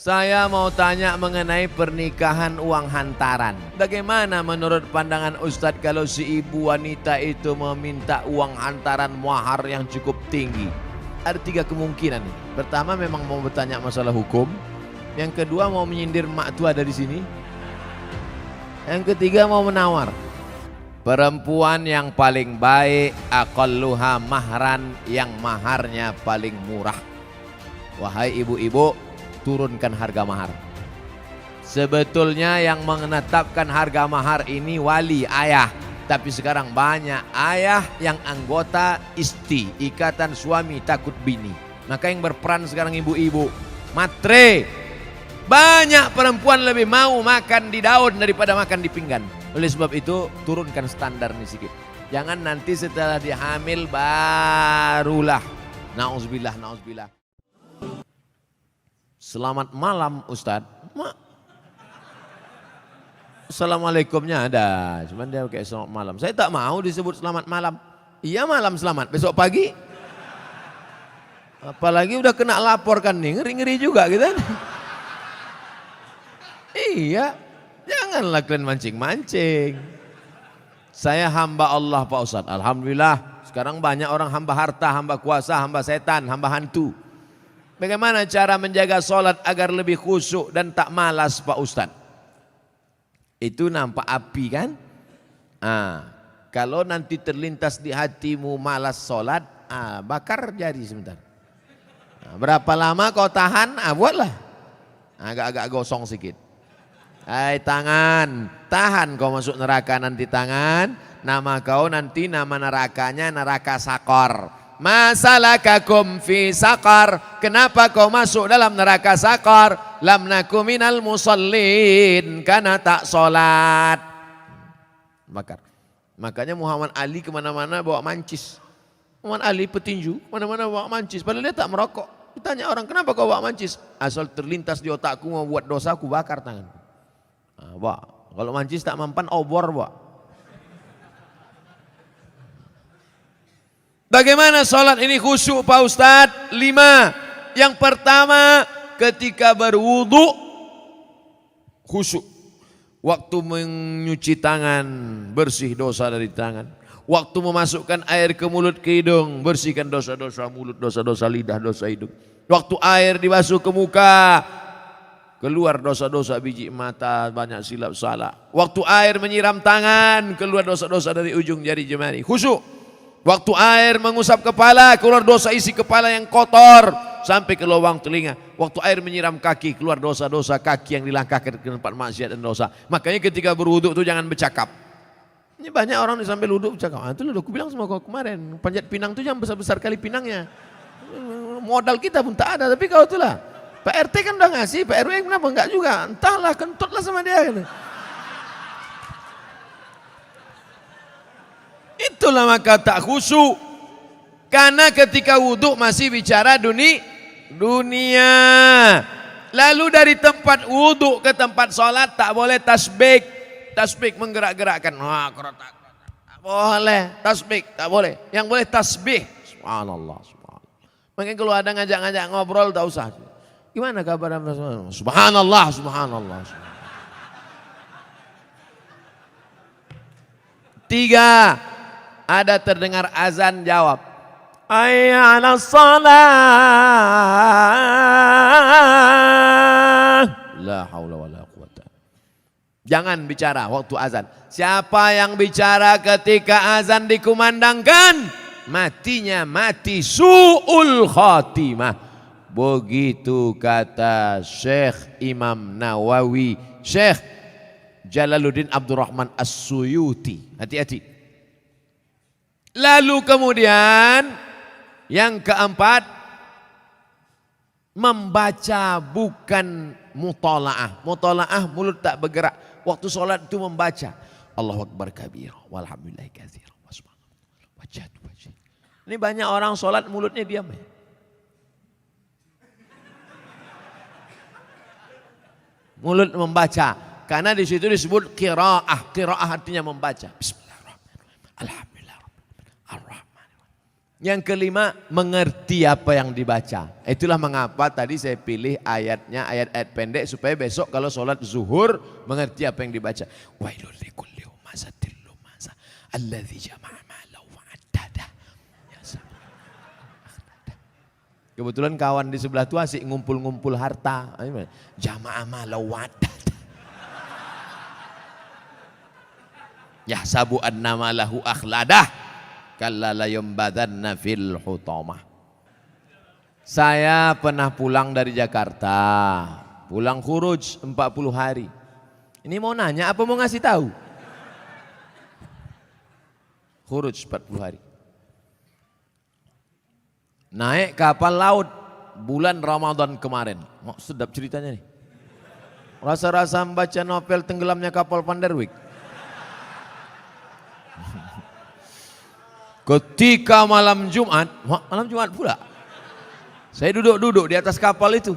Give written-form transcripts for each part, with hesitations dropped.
Saya mau tanya mengenai pernikahan uang hantaran. Bagaimana menurut pandangan Ustadz kalau si ibu wanita itu meminta uang hantaran mahar yang cukup tinggi? Ada 3 kemungkinan. Pertama memang mau bertanya masalah hukum. Yang kedua mau menyindir mak tua dari sini. Yang ketiga mau menawar. Perempuan yang paling baik aqalluha mahran, yang maharnya paling murah. Wahai ibu-ibu, turunkan harga mahar. Sebetulnya yang menetapkan harga mahar ini wali, ayah. Tapi sekarang banyak ayah yang anggota isti, ikatan suami takut bini. Maka yang berperan sekarang ibu-ibu, matre. Banyak perempuan lebih mau makan di daun daripada makan di pinggan. Oleh sebab itu turunkan standar ini sedikit. Jangan nanti setelah dihamil barulah. Nauzubillah, nauzubillah. Selamat malam Ustadz. Assalamualaikumnya ada, cuman dia kayak selamat malam. Saya tak mau disebut selamat malam. Iya malam selamat, besok pagi. Apalagi udah kena laporkan nih, ngeri-ngeri juga gitu kan. Iya, janganlah kalian mancing-mancing. Saya hamba Allah Pak Ustadz, alhamdulillah. Sekarang banyak orang hamba harta, hamba kuasa, hamba setan, hamba hantu. Bagaimana cara menjaga sholat agar lebih khusyuk dan tak malas Pak Ustadz? Itu nampak api kan? Kalau nanti terlintas di hatimu malas sholat, bakar jari sebentar. Berapa lama kau tahan? Buatlah. Agak-agak gosong sedikit. Hai tangan, tahan kau masuk neraka nanti tangan. Nama kau nanti nama nerakanya neraka sakor. Masalakakum fi sakar, kenapa kau masuk dalam neraka sakar? Lam naku minal musallin, karena tak sholat. Bakar. Makanya Muhammad Ali kemana-mana bawa mancis. Muhammad Ali petinju, mana-mana bawa mancis. Padahal dia tak merokok. Ditanya orang, kenapa kau bawa mancis? Asal terlintas di otakku mau buat dosa, aku bakar tangan. Kalau mancis tak mempan, obor bawa. Bagaimana sholat ini khusyuk Pak Ustadz? 5. Yang pertama ketika berwudu khusyuk. Waktu menyuci tangan bersih dosa dari tangan. Waktu memasukkan air ke mulut ke hidung bersihkan dosa-dosa mulut, dosa-dosa lidah, dosa hidung. Waktu air dibasuh ke muka keluar dosa-dosa biji mata, banyak silap salah. Waktu air menyiram tangan keluar dosa-dosa dari ujung jari jemari. Khusyuk. Waktu air mengusap kepala, keluar dosa isi kepala yang kotor sampai ke lubang telinga. Waktu air menyiram kaki, keluar dosa-dosa kaki yang dilangkahkan ke tempat maksiat dan dosa. Makanya ketika berwuduk itu jangan bercakap. Ini banyak orang di sambil wuduk bercakap. Itu loh, aku bilang sama kau kemarin, panjat pinang itu jangan besar-besar kali pinangnya. Modal kita pun tak ada, tapi kau itulah. Pak RT kan udah ngasih, Pak RW kenapa enggak juga? Entahlah, kentutlah sama dia. Gitu. Itulah maka tak khusyuk. Karena ketika wudhu masih bicara dunia. Lalu dari tempat wudhu ke tempat sholat tak boleh tasbih. Tasbih menggerak-gerakkan. Tak boleh. Tasbih tak boleh. Yang boleh tasbih. Subhanallah. Mungkin kalau ada ngajak-ngajak ngobrol tak usah. Gimana kabar? Subhanallah. Subhanallah. 3. Ada terdengar azan jawab. Hayya 'alas shalah. La haula wala quwata. Jangan bicara waktu azan. Siapa yang bicara ketika azan dikumandangkan, matinya mati su'ul khatimah. Begitu kata Syekh Imam Nawawi, Syekh Jalaluddin Abdurrahman As-Suyuti. Hati-hati. Lalu kemudian yang keempat, membaca bukan mutalaah. Mutalaah mulut tak bergerak. Waktu sholat itu membaca. Allahu Akbar kabir. Walhamdulillahi katsir. Ini banyak orang sholat mulutnya diam. Mulut membaca. Karena di situ disebut qiraah. Qiraah artinya membaca. Bismillahirrahmanirrahim. Alhamdulillah. Yang kelima, mengerti apa yang dibaca. Itulah mengapa tadi saya pilih ayatnya, ayat-ayat pendek supaya besok kalau sholat zuhur mengerti apa yang dibaca. Wailul likulli humazatil lumazah alladzi jama'a malahu wa'addada. Kebetulan kawan di sebelah itu asik ngumpul-ngumpul harta. Jama'a malahu wa'addada. Yahsabu anna malahu akhladah. Kalla la yumbadanna fil hutamah. Saya pernah pulang dari Jakarta, pulang khuruj 40 hari. Ini mau nanya apa mau ngasih tahu? Khuruj 40 hari. Naik kapal laut bulan Ramadan kemarin. Mau sedap ceritanya nih. Rasa-rasa membaca novel Tenggelamnya Kapal Van der Wijk. Ketika malam Jumat pula, saya duduk-duduk di atas kapal itu.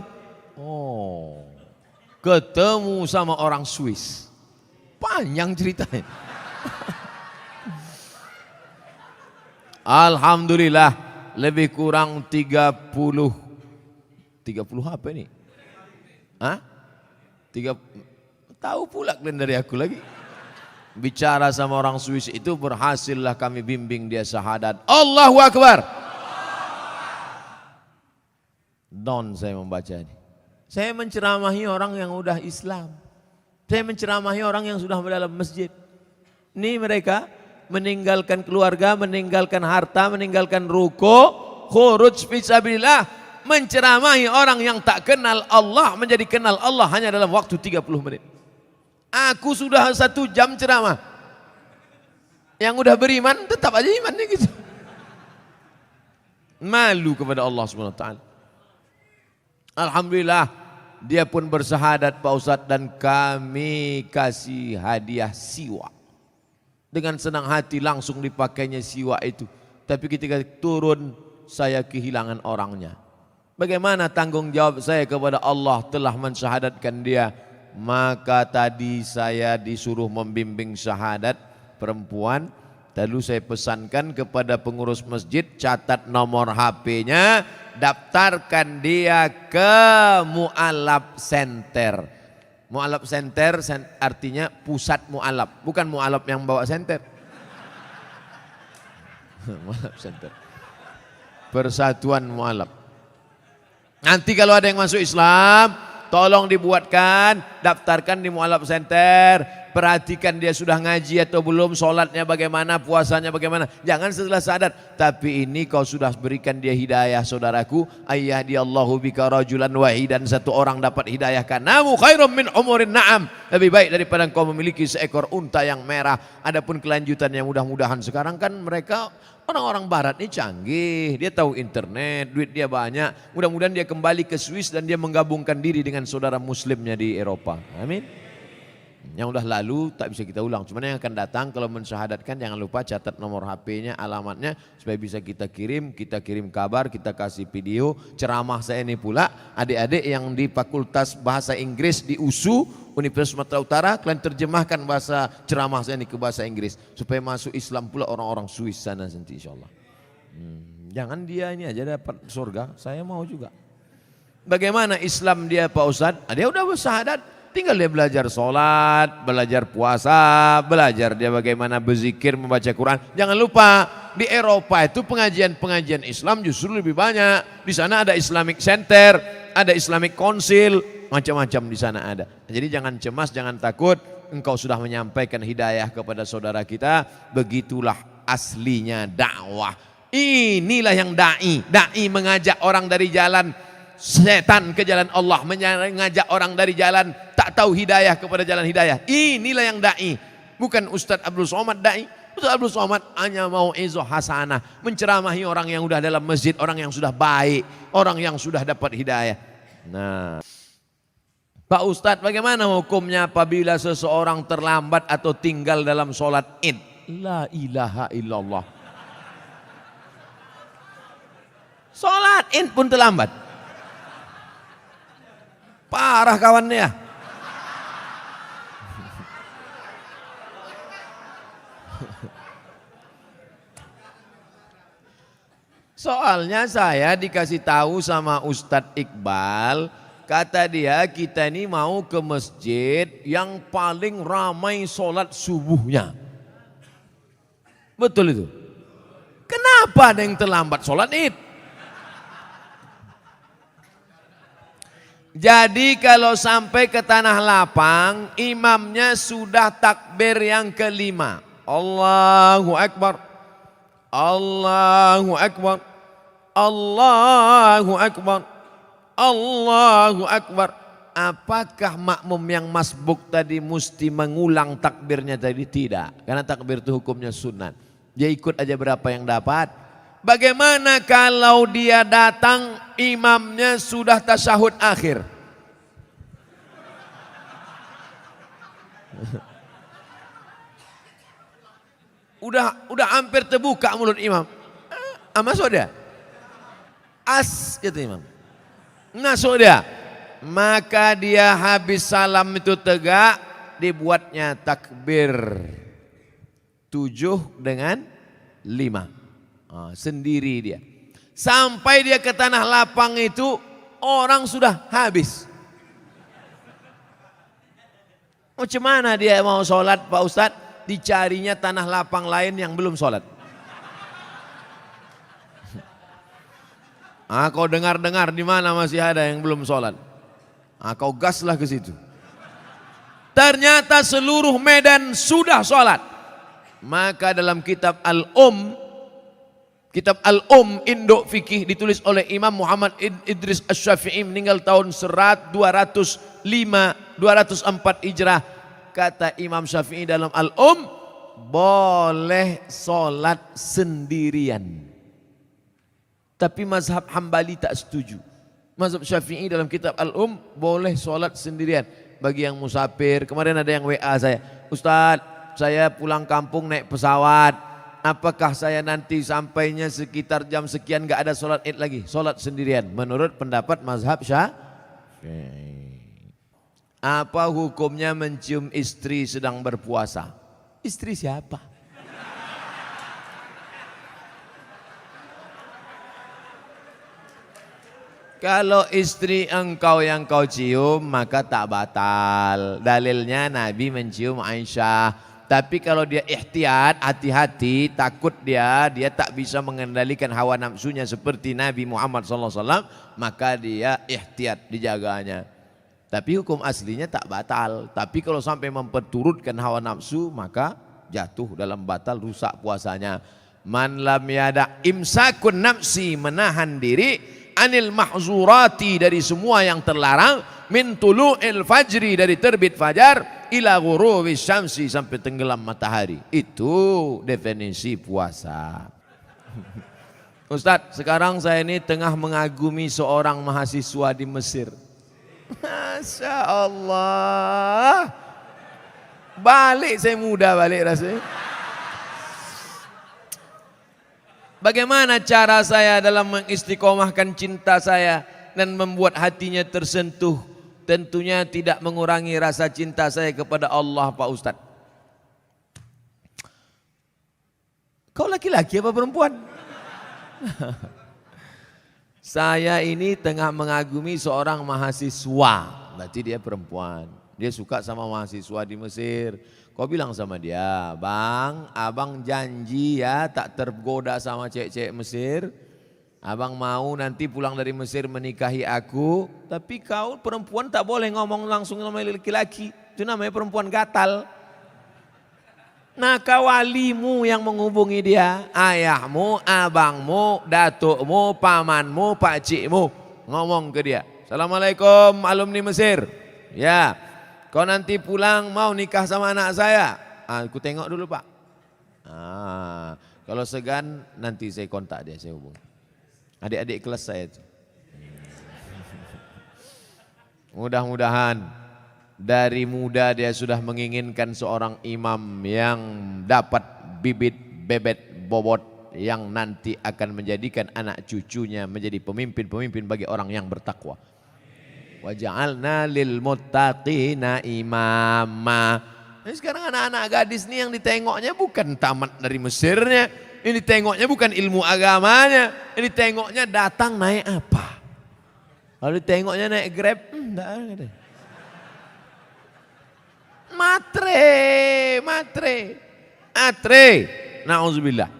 Oh, ketemu sama orang Swiss. Panjang ceritanya. Alhamdulillah, lebih kurang 30 apa ini? Hah? Tahu pula kalian dari aku lagi. Bicara sama orang Swiss itu berhasillah kami bimbing dia syahadat. Allahu Akbar. Don saya membaca ini. Saya menceramahi orang yang udah Islam. Saya menceramahi orang yang sudah dalam masjid. Ini mereka meninggalkan keluarga, meninggalkan harta, meninggalkan ruko, khuruj fisabilillah, menceramahi orang yang tak kenal Allah menjadi kenal Allah hanya dalam waktu 30 menit. Aku sudah 1 jam ceramah. Yang udah beriman tetap aja imannya gitu. Malu kepada Allah SWT. Alhamdulillah dia pun bersyahadat Pak Ustadz dan kami kasih hadiah siwa. Dengan senang hati langsung dipakainya siwa itu. Tapi ketika turun saya kehilangan orangnya. Bagaimana tanggung jawab saya kepada Allah telah mensyahadatkan dia. Maka tadi saya disuruh membimbing syahadat perempuan. Lalu saya pesankan kepada pengurus masjid, catat nomor HP-nya, daftarkan dia ke Mu'alaf Center. Mu'alaf Center artinya pusat mu'alaf, bukan mu'alaf yang bawa senter. Mu'alaf Center, Persatuan Mu'alaf. Nanti kalau ada yang masuk Islam, tolong dibuatkan, daftarkan di Mu'alaf Center. Perhatikan dia sudah ngaji atau belum, sholatnya bagaimana, puasanya bagaimana. Jangan setelah sadar, tapi ini kau sudah berikan dia hidayah saudaraku. Ayyahdiyallahu bika rajulan wahidan, satu orang dapat hidayah kanamu khairum min umurin na'am. Lebih baik daripada kau memiliki seekor unta yang merah. Adapun kelanjutan yang mudah-mudahan sekarang kan mereka orang-orang barat ini canggih, dia tahu internet, duit dia banyak. Mudah-mudahan dia kembali ke Swiss dan dia menggabungkan diri dengan saudara muslimnya di Eropa. Amin. Yang udah lalu tak bisa kita ulang. Cuma yang akan datang kalau mensyahadatkan jangan lupa catat nomor HP-nya, alamatnya supaya bisa kita kirim kabar, kita kasih video. Ceramah saya ini pula adik-adik yang di Fakultas Bahasa Inggris di USU Universitas Sumatera Utara, kalian terjemahkan bahasa ceramah saya ini ke bahasa Inggris supaya masuk Islam pula orang-orang Swiss sana nanti insyaallah. Jangan dia ini aja dapat surga, saya mau juga. Bagaimana Islam dia Pak Ustadz? Dia udah bersyahadat. Tinggal dia belajar sholat, belajar puasa, belajar dia bagaimana berzikir, membaca Quran. Jangan lupa di Eropa itu pengajian-pengajian Islam justru lebih banyak. Di sana ada Islamic Center, ada Islamic Council, macam-macam di sana ada. Jadi jangan cemas, jangan takut. Engkau sudah menyampaikan hidayah kepada saudara kita. Begitulah aslinya dakwah. Inilah yang da'i. Da'i mengajak orang dari jalan setan ke jalan Allah, mengajak orang dari jalan tak tahu hidayah kepada jalan hidayah. Inilah yang da'i, bukan Ustadz Abdul Somad da'i. Ustadz Abdul Somad hanya mau izoh hasanah, menceramahi orang yang sudah dalam masjid, orang yang sudah baik, orang yang sudah dapat hidayah. Nah, Pak Ustadz, bagaimana hukumnya apabila seseorang terlambat atau tinggal dalam sholat id? La ilaha illallah. Sholat id pun terlambat. Parah kawannya ya. Soalnya saya dikasih tahu sama Ustadz Iqbal, kata dia kita ini mau ke masjid yang paling ramai sholat subuhnya. Betul itu? Kenapa ada yang terlambat sholat id? Jadi kalau sampai ke tanah lapang, imamnya sudah takbir yang kelima. Allahu Akbar, Allahu Akbar, Allahu Akbar, Allahu Akbar. Apakah makmum yang masbuk tadi mesti mengulang takbirnya tadi? Tidak, karena takbir itu hukumnya sunat. Dia ikut aja berapa yang dapat. Bagaimana kalau dia datang imamnya sudah tasyahud akhir? Udah hampir terbuka mulut imam. Masuk dia. Kata imam. Masuk dia. Maka dia habis salam itu tegak, dibuatnya takbir 7 dengan 5. Sendiri dia. Sampai dia ke tanah lapang itu orang sudah habis. Macam mana dia mau sholat Pak Ustadz? Dicarinya tanah lapang lain yang belum sholat. Kau dengar-dengar di mana masih ada yang belum sholat. Kau gaslah ke situ. Ternyata seluruh Medan sudah sholat. Maka dalam kitab Induk Fikih ditulis oleh Imam Muhammad Idris Asy-Syafi'i meninggal tahun 204 Hijrah. Kata Imam Syafi'i dalam boleh sholat sendirian. Tapi mazhab Hambali tak setuju. Mazhab Syafi'i dalam kitab boleh sholat sendirian. Bagi yang musafir, kemarin ada yang WA saya, Ustadz saya pulang kampung naik pesawat, apakah saya nanti sampainya sekitar jam sekian gak ada sholat id lagi? Sholat sendirian menurut pendapat mazhab Syafi'i. Apa hukumnya mencium istri sedang berpuasa? Istri siapa? Kalau istri engkau yang kau cium maka tak batal. Dalilnya Nabi mencium Aisyah. Tapi kalau dia ihtiyat, hati-hati, takut dia tak bisa mengendalikan hawa nafsunya seperti Nabi Muhammad SAW, maka dia ihtiyat, dijaganya. Tapi hukum aslinya tak batal. Tapi kalau sampai memperturutkan hawa nafsu maka jatuh dalam batal, rusak puasanya. Man lam yada imsakun nafsi, menahan diri, anil mahzurati, dari semua yang terlarang, min tulu'il fajri, dari terbit fajar, ila ghurubi syamsi, sampai tenggelam matahari. Itu definisi puasa. Ustadz, sekarang saya ini tengah mengagumi seorang mahasiswa di Mesir. Masya Allah. Balik saya muda balik rasanya. Bagaimana cara saya dalam mengistiqomahkan cinta saya dan membuat hatinya tersentuh? Tentunya tidak mengurangi rasa cinta saya kepada Allah Pak Ustadz. Kau laki-laki apa perempuan? Saya ini tengah mengagumi seorang mahasiswa, berarti dia perempuan. Dia suka sama mahasiswa di Mesir. Kau bilang sama dia, bang, abang janji ya tak tergoda sama cewek-cewek Mesir. Abang mau nanti pulang dari Mesir menikahi aku. Tapi kau perempuan tak boleh ngomong langsung sama laki-laki. Itu namanya perempuan gatal. Nah, walimu yang menghubungi dia, ayahmu, abangmu, datukmu, pamanmu, pakcikmu, ngomong ke dia, Assalamualaikum alumni Mesir. Ya, kau nanti pulang mau nikah sama anak saya. Aku tengok dulu Pak. Kalau segan nanti saya kontak dia, saya hubungi. Adik-adik kelas saya itu. Mudah-mudahan dari muda dia sudah menginginkan seorang imam yang dapat bibit bebet bobot yang nanti akan menjadikan anak cucunya menjadi pemimpin-pemimpin bagi orang yang bertakwa. Wa ja'alna lil muttaqina imama. Nah, sekarang anak-anak gadis nih yang ditengoknya bukan tamat dari Mesirnya, Ini tengoknya bukan ilmu agamanya. Ini tengoknya datang naik apa. Kalau tengoknya naik Grab, enggak ada. Matre. Na'udzubillah.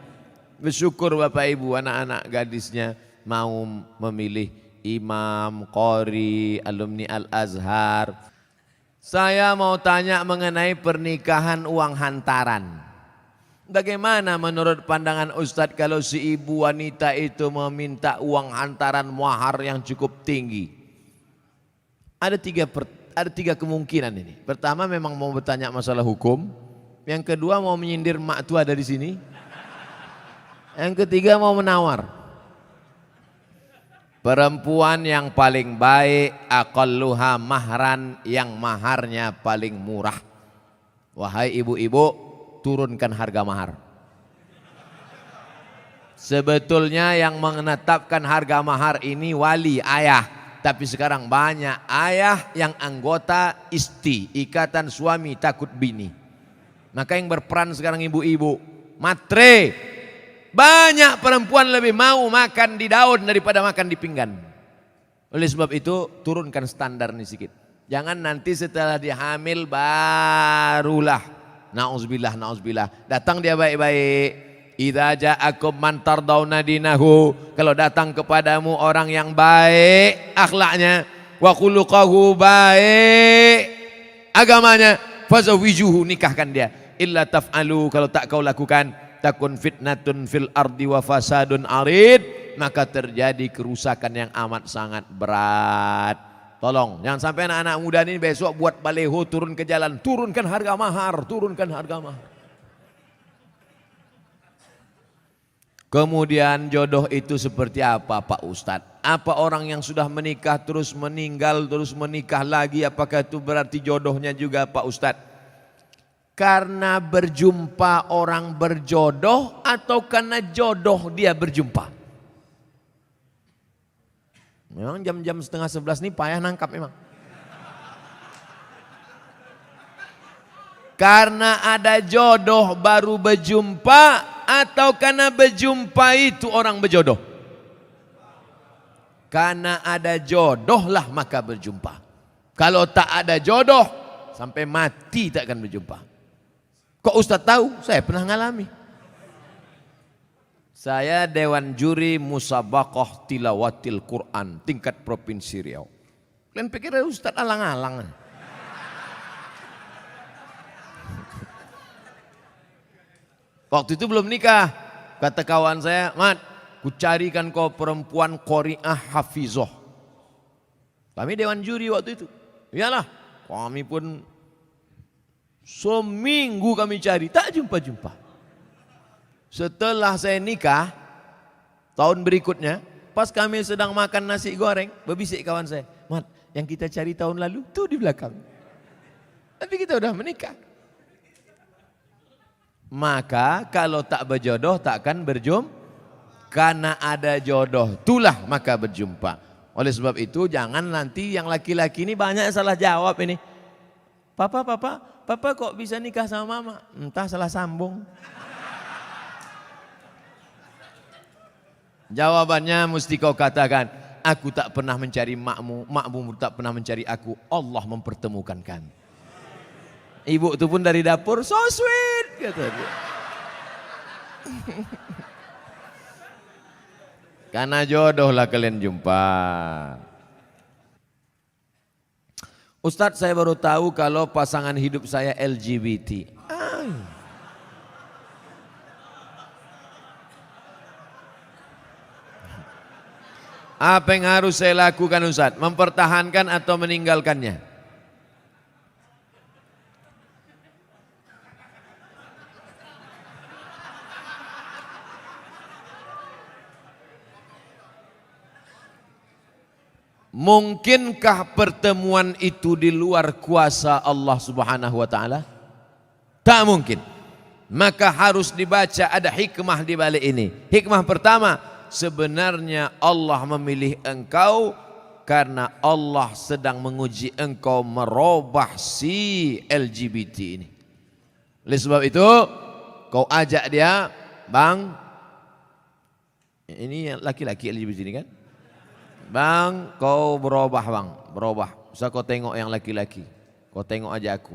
Bersyukur Bapak Ibu, anak-anak gadisnya mau memilih imam, qori, alumni Al-Azhar. Saya mau tanya mengenai pernikahan uang hantaran. Bagaimana menurut pandangan Ustadz kalau si ibu wanita itu meminta uang hantaran mahar yang cukup tinggi? Ada tiga kemungkinan ini. Pertama memang mau bertanya masalah hukum. Yang kedua mau menyindir mak tua dari sini. Yang ketiga mau menawar. Perempuan yang paling baik aqalluha mahran, yang maharnya paling murah. Wahai ibu-ibu, turunkan harga mahar. Sebetulnya yang menetapkan harga mahar ini wali, ayah. Tapi sekarang banyak ayah yang anggota isti, ikatan suami takut bini. Maka yang berperan sekarang ibu-ibu, matre. Banyak perempuan lebih mau makan di daun daripada makan di pinggan. Oleh sebab itu turunkan standar nih sedikit. Jangan nanti setelah dihamil barulah. Na'udzubillah. Datang dia baik-baik. Idza ja'akum man tardawna dinahu. Kalau datang kepadamu orang yang baik akhlaknya, wa khuluquhu, baik agamanya, fazawijuhu, nikahkan dia. Illa taf'alu, kalau tak kau lakukan, takun fitnatun fil ardi wa fasadun arid, maka terjadi kerusakan yang amat sangat berat. Tolong jangan sampai anak-anak muda ini besok buat baleho turun ke jalan, turunkan harga mahar. Kemudian jodoh itu seperti apa Pak Ustadz? Apa orang yang sudah menikah terus meninggal terus menikah lagi, apakah itu berarti jodohnya juga Pak Ustadz? Karena berjumpa orang berjodoh atau karena jodoh dia berjumpa? Memang jam-jam 10:30 nih payah nangkap memang. Karena ada jodoh baru berjumpa atau karena berjumpa itu orang berjodoh? Karena ada jodoh lah maka berjumpa. Kalau tak ada jodoh sampai mati tak akan berjumpa. Kok Ustaz tahu? Saya pernah ngalami. Saya Dewan Juri Musabaqah Tilawatil Quran tingkat Provinsi Riau. Kalian pikir Ustaz alang-alang? Waktu itu belum nikah. Kata kawan saya, Mat, ku carikan kau perempuan qori'ah hafizoh. Kami Dewan Juri waktu itu. Iyalah, kami pun seminggu kami cari, tak jumpa-jumpa. Setelah saya nikah, tahun berikutnya, pas kami sedang makan nasi goreng, berbisik kawan saya, Mat, yang kita cari tahun lalu tuh di belakang. Tapi kita udah menikah. Maka kalau tak berjodoh tak akan berjumpa. Karena ada jodoh, itulah maka berjumpa. Oleh sebab itu jangan nanti yang laki-laki ini banyak salah jawab ini. Papa kok bisa nikah sama mama? Entah salah sambung. Jawabannya mesti kau katakan, aku tak pernah mencari makmu, makmu tak pernah mencari aku, Allah mempertemukan kami. Ibu itu pun dari dapur, so sweet, kata dia. Karena jodoh lah kalian jumpa. Ustadz, saya baru tahu kalau pasangan hidup saya LGBT. Apa yang harus saya lakukan Ustadz? Mempertahankan atau meninggalkannya? Mungkinkah pertemuan itu di luar kuasa Allah Subhanahu wa taala? Tak mungkin. Maka harus dibaca, ada hikmah di balik ini. Hikmah pertama, sebenarnya Allah memilih engkau karena Allah sedang menguji engkau merubah si LGBT ini. Oleh sebab itu, kau ajak dia, Bang, Ini yang laki-laki LGBT ini kan. Bang, kau berubah bang, berubah. Usah kau tengok yang laki-laki, kau tengok aja aku.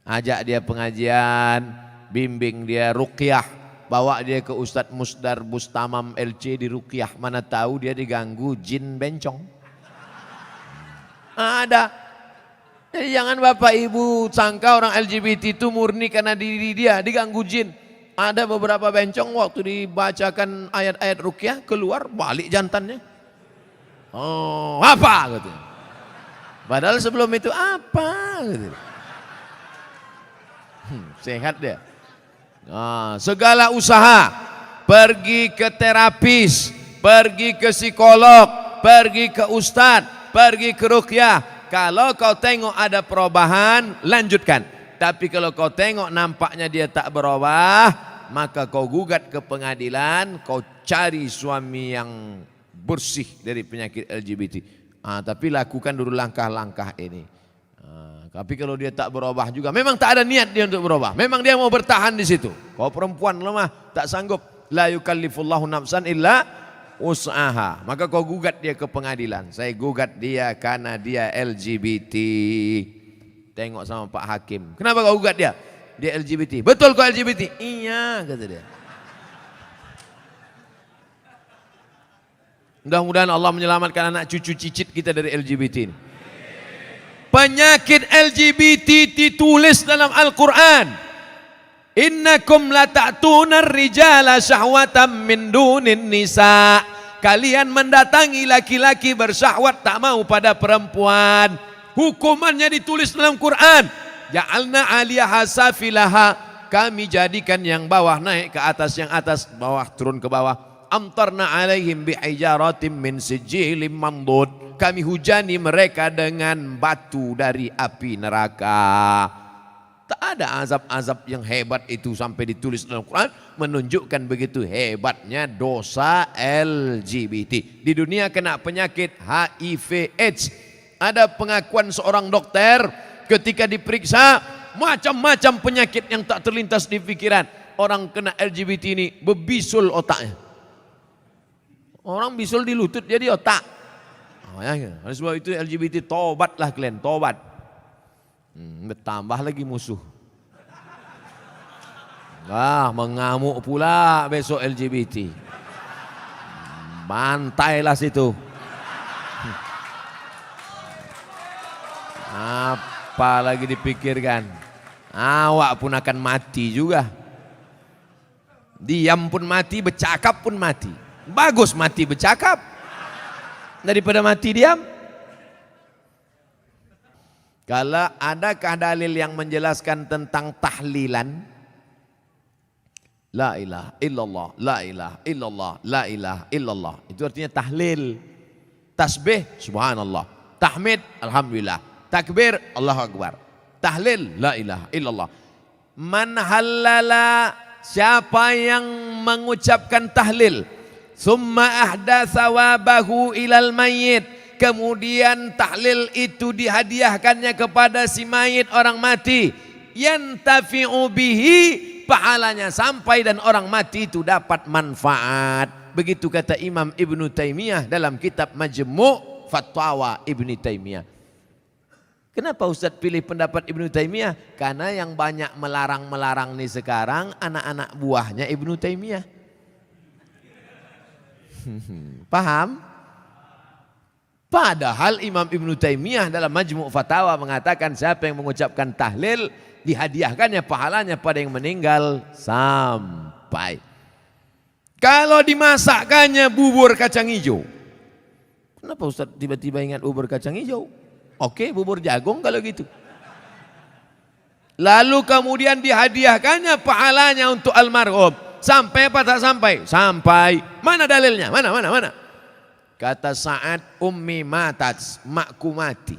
Ajak dia pengajian, bimbing dia ruqyah, bawa dia ke Ustadz Musdar Bustamam LC di ruqyah. Mana tahu dia diganggu jin bencong. Ada. Jadi jangan bapak ibu sangka orang LGBT itu murni karena diri dia diganggu jin. Ada beberapa bencong waktu dibacakan ayat-ayat ruqyah keluar balik jantannya. Oh apa gitu. Padahal sebelum itu apa gitu. Sehat dia. Nah, segala usaha, pergi ke terapis, pergi ke psikolog, pergi ke ustadz, pergi ke ruqyah. Kalau kau tengok ada perubahan, lanjutkan. Tapi kalau kau tengok nampaknya dia tak berubah, maka kau gugat ke pengadilan, kau cari suami yang bersih dari penyakit LGBT. Tapi lakukan dulu langkah-langkah ini. Tapi kalau dia tak berubah juga, memang tak ada niat dia untuk berubah. Memang dia mau bertahan di situ. Kau perempuan lemah, tak sanggup. La yukallifullahu nafsan illa usaha. Maka kau gugat dia ke pengadilan. Saya gugat dia karena dia LGBT. Tengok sama Pak Hakim. Kenapa kau gugat dia? Dia LGBT. Betul kau LGBT? Iya kata dia. Mudah-mudahan Allah menyelamatkan anak cucu cicit kita dari LGBT ini. Penyakit LGBT ditulis dalam Al-Quran. Innakum la ta'tuna ar-rijala syahwatan min dunin nisa. Kalian mendatangi laki-laki bersyahwat tak mau pada perempuan. Hukumannya ditulis dalam Quran. Ja'alna 'aliyaha safilaha. Kami jadikan yang bawah naik ke atas, yang atas bawah turun ke bawah. Amtarna 'alaihim bihijaratin min sijilin mandud. Kami hujani mereka dengan batu dari api neraka. Tak ada azab-azab yang hebat itu sampai ditulis dalam Quran, menunjukkan begitu hebatnya dosa LGBT. Di dunia kena penyakit HIV AIDS. Ada pengakuan seorang dokter ketika diperiksa, macam-macam penyakit yang tak terlintas di pikiran. Orang kena LGBT ini berbisul otaknya. Orang bisul di lutut, dia di otak. Oleh sebab itu LGBT tobatlah kalian, tobat. Bertambah lagi musuh. Mengamuk pula besok LGBT. Bantailah situ. Apa lagi dipikirkan? Awak pun akan mati juga. Diam pun mati, bercakap pun mati. Bagus mati bercakap daripada mati diam. Kalau adakah dalil yang menjelaskan tentang tahlilan? La ilaha illallah, la ilaha illallah, la ilaha illallah. Itu artinya tahlil. Tasbih, subhanallah. Tahmid, alhamdulillah. Takbir, Allahu Akbar. Tahlil, la ilaha illallah. Man halala, siapa yang mengucapkan tahlil, summa ahda sawabahu ilal mayyit, kemudian tahlil itu dihadiahkannya kepada si mayit, orang mati, yantafi'u bihi, pahalanya sampai dan orang mati itu dapat manfaat. Begitu kata Imam Ibnu Taimiyah dalam kitab Majmu' Fatwa Ibnu Taimiyah. Kenapa Ustaz pilih pendapat Ibnu Taimiyah? Karena yang banyak melarang-melarang nih sekarang anak-anak buahnya Ibnu Taimiyah. Paham? Padahal Imam Ibnu Taimiyah dalam Majmu' Fatawa mengatakan siapa yang mengucapkan tahlil dihadiahkannya pahalanya pada yang meninggal sampai. Kalau dimasakkannya bubur kacang hijau. Kenapa Ustaz tiba-tiba ingat bubur kacang hijau? Oke, bubur jagung kalau gitu. Lalu kemudian dihadiahkannya pahalanya untuk almarhum. Sampai apa tak sampai? Sampai. Mana dalilnya? Mana? Kata Sa'ad, ummi matat, makku mati.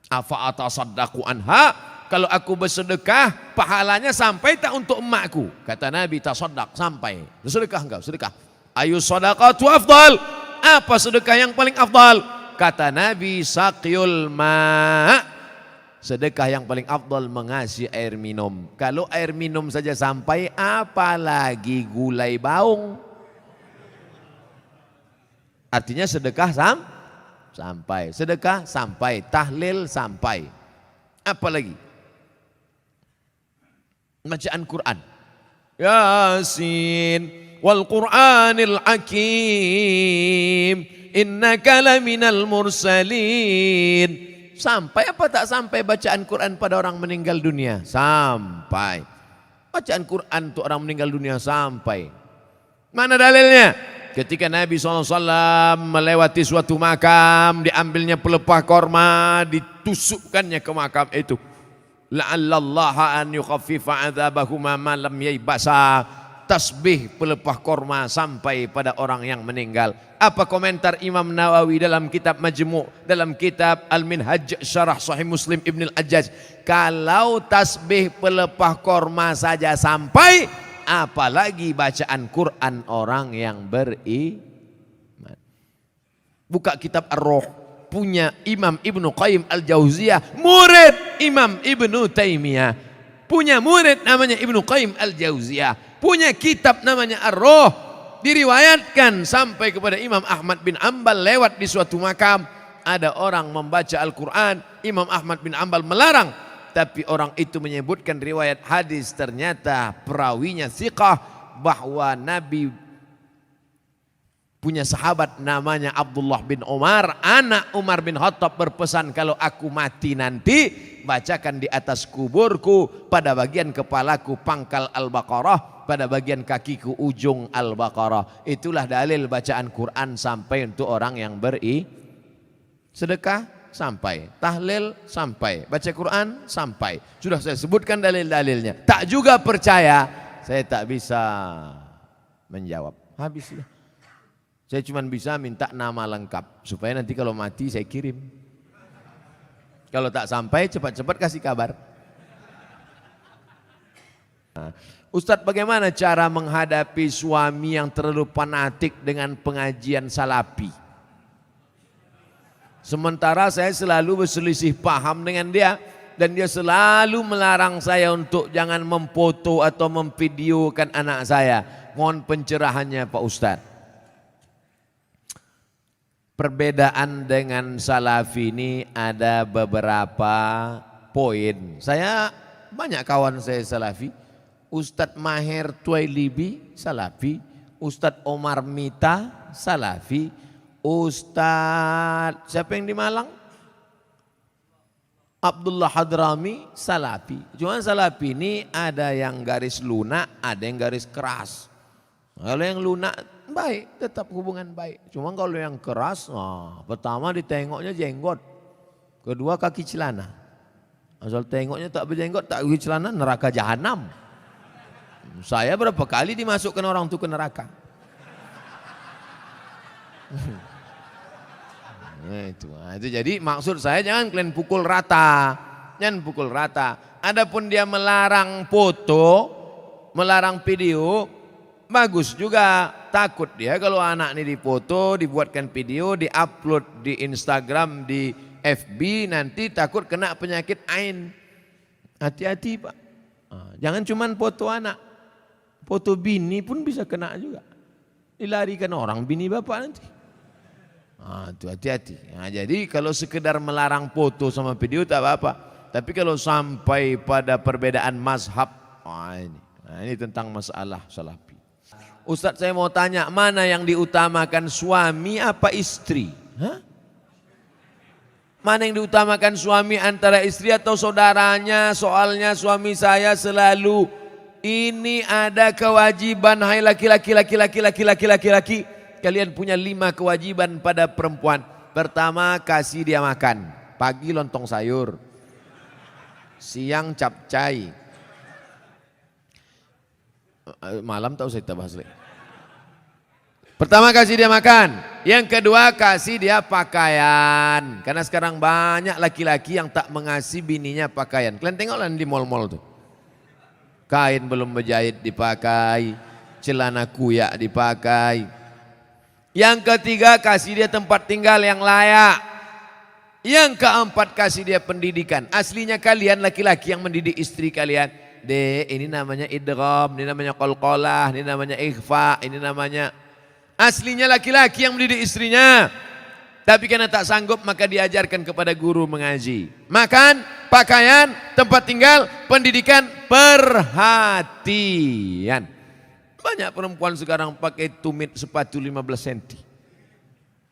Afa atasaddaqu anha, kalau aku bersedekah, pahalanya sampai tak untuk emakku? Kata Nabi, tasaddaq, sampai. Sedekah engkau, sedekah. Ayu sadaqatu afdal. Apa sedekah yang paling afdal? Kata Nabi, saqyul ma'. Sedekah yang paling afdal mengasih air minum. Kalau air minum saja sampai, apalagi gulai baung. Artinya sedekah sampai, sedekah sampai, tahlil sampai. Apa lagi? Bacaan Quran. Yasin wal Qur'anil Hakim innaka laminal mursalin. Sampai apa tak sampai bacaan Quran pada orang meninggal dunia? Sampai. Bacaan Quran untuk orang meninggal dunia sampai. Mana dalilnya? Ketika Nabi SAW melewati suatu makam, diambilnya pelepah korma, ditusukkannya ke makam itu. La'allallaha an yukhaffifa adzabahuma ma lam yaibasa. Tasbih pelepah korma sampai pada orang yang meninggal. Apa komentar Imam Nawawi dalam kitab Majmu', dalam kitab Al-Minhaj Syarah Sahih Muslim Ibn Al-Hajjaj? Kalau tasbih pelepah korma saja sampai, apalagi bacaan Quran orang yang beriman. Buka kitab Ar-Ruh, punya Imam Ibnu Qayyim Al-Jauziyah, murid Imam Ibnu Taimiyah, punya murid namanya Ibnu Qayyim Al-Jauziyah, punya kitab namanya Ar-Ruh. Diriwayatkan sampai kepada Imam Ahmad bin Ambal lewat di suatu makam, ada orang membaca Al-Quran, Imam Ahmad bin Ambal melarang, tapi orang itu menyebutkan riwayat hadis, ternyata perawinya thiqah, bahwa Nabi punya sahabat namanya Abdullah bin Umar, anak Umar bin Khattab, berpesan, kalau aku mati nanti bacakan di atas kuburku pada bagian kepalaku pangkal Al-Baqarah, pada bagian kakiku ujung Al-Baqarah. Itulah dalil bacaan Quran sampai untuk orang yang sedekah sampai, tahlil sampai, baca Quran sampai. Sudah saya sebutkan dalil-dalilnya. Tak juga percaya, saya tak bisa menjawab. Habis sudah. Saya cuma bisa minta nama lengkap supaya nanti kalau mati saya kirim. Kalau tak sampai cepat-cepat kasih kabar. Nah, Ustadz, bagaimana cara menghadapi suami yang terlalu fanatik dengan pengajian salafi? Sementara saya selalu berselisih paham dengan dia, dan dia selalu melarang saya untuk jangan memfoto atau memvideokan anak saya. Mohon pencerahannya Pak Ustadz. Perbedaan dengan salafi ini ada beberapa poin. Saya banyak kawan saya salafi. Ustadz Maher Tuailibi salafi, Ustadz Omar Mita salafi, Ustadz siapa yang di Malang? Abdullah Hadrami salafi. Cuma salafi ini ada yang garis lunak, ada yang garis keras. Kalau yang lunak baik, tetap hubungan baik. Cuma kalau yang keras, pertama ditengoknya jenggot, kedua kaki celana. Asal tengoknya tak berjenggot, tak kaki celana, neraka jahanam. Saya berapa kali dimasukkan orang itu ke neraka. Itu jadi maksud saya, jangan kalian pukul rata, jangan pukul rata. Adapun dia melarang foto, melarang video, bagus juga. Takut dia kalau anak ini difoto, dibuatkan video, diupload di Instagram, di FB, nanti takut kena penyakit ain. Hati-hati Pak. Jangan cuma foto anak, foto bini pun bisa kena juga. Dilarikan orang bini bapak nanti. Itu hati-hati. Jadi kalau sekedar melarang foto sama video tak apa-apa. Tapi kalau sampai pada perbedaan mazhab, ini tentang masalah salafi. Ustadz, saya mau tanya, mana yang diutamakan, suami apa istri? Mana yang diutamakan, suami antara istri atau saudaranya? Soalnya suami saya selalu, ini ada kewajiban, hai laki-laki, kalian punya 5 kewajiban pada perempuan. Pertama, kasih dia makan. Pagi lontong sayur, siang capcay, malam tak usah kita bahas lagi. Pertama, kasih dia makan. Yang kedua, kasih dia pakaian. Karena sekarang banyak laki-laki yang tak mengasihi bininya pakaian. Kalian tengoklah di mall-mall tuh. Kain belum berjahit dipakai, celana kuyak dipakai. Yang ketiga, kasih dia tempat tinggal yang layak. Yang keempat, kasih dia pendidikan. Aslinya kalian laki-laki yang mendidik istri kalian. Ini namanya idgham, ini namanya qalqalah, ini namanya ikhfa, ini namanya Aslinya laki-laki yang mendidik istrinya, tapi karena tak sanggup maka diajarkan kepada guru mengaji. Makan, pakaian, tempat tinggal, pendidikan, perhatian. Banyak perempuan sekarang pakai tumit sepatu 15 cm.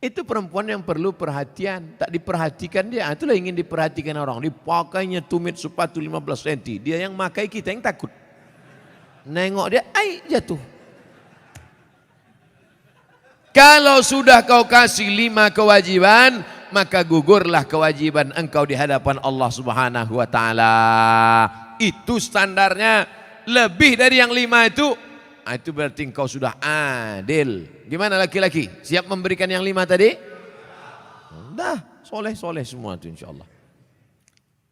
Itu perempuan yang perlu perhatian, tak diperhatikan dia. Itulah ingin diperhatikan orang. Dipakainya tumit sepatu 15 cm. Dia yang makai, kita yang takut. Nengok dia, jatuh. Kalau sudah kau kasih 5 kewajiban, maka gugurlah kewajiban engkau di hadapan Allah Subhanahu wa taala. Itu standarnya. Lebih dari yang 5 itu berarti engkau sudah adil. Gimana laki-laki? Siap memberikan yang 5 tadi? Dah, soleh-soleh semua itu insyaallah.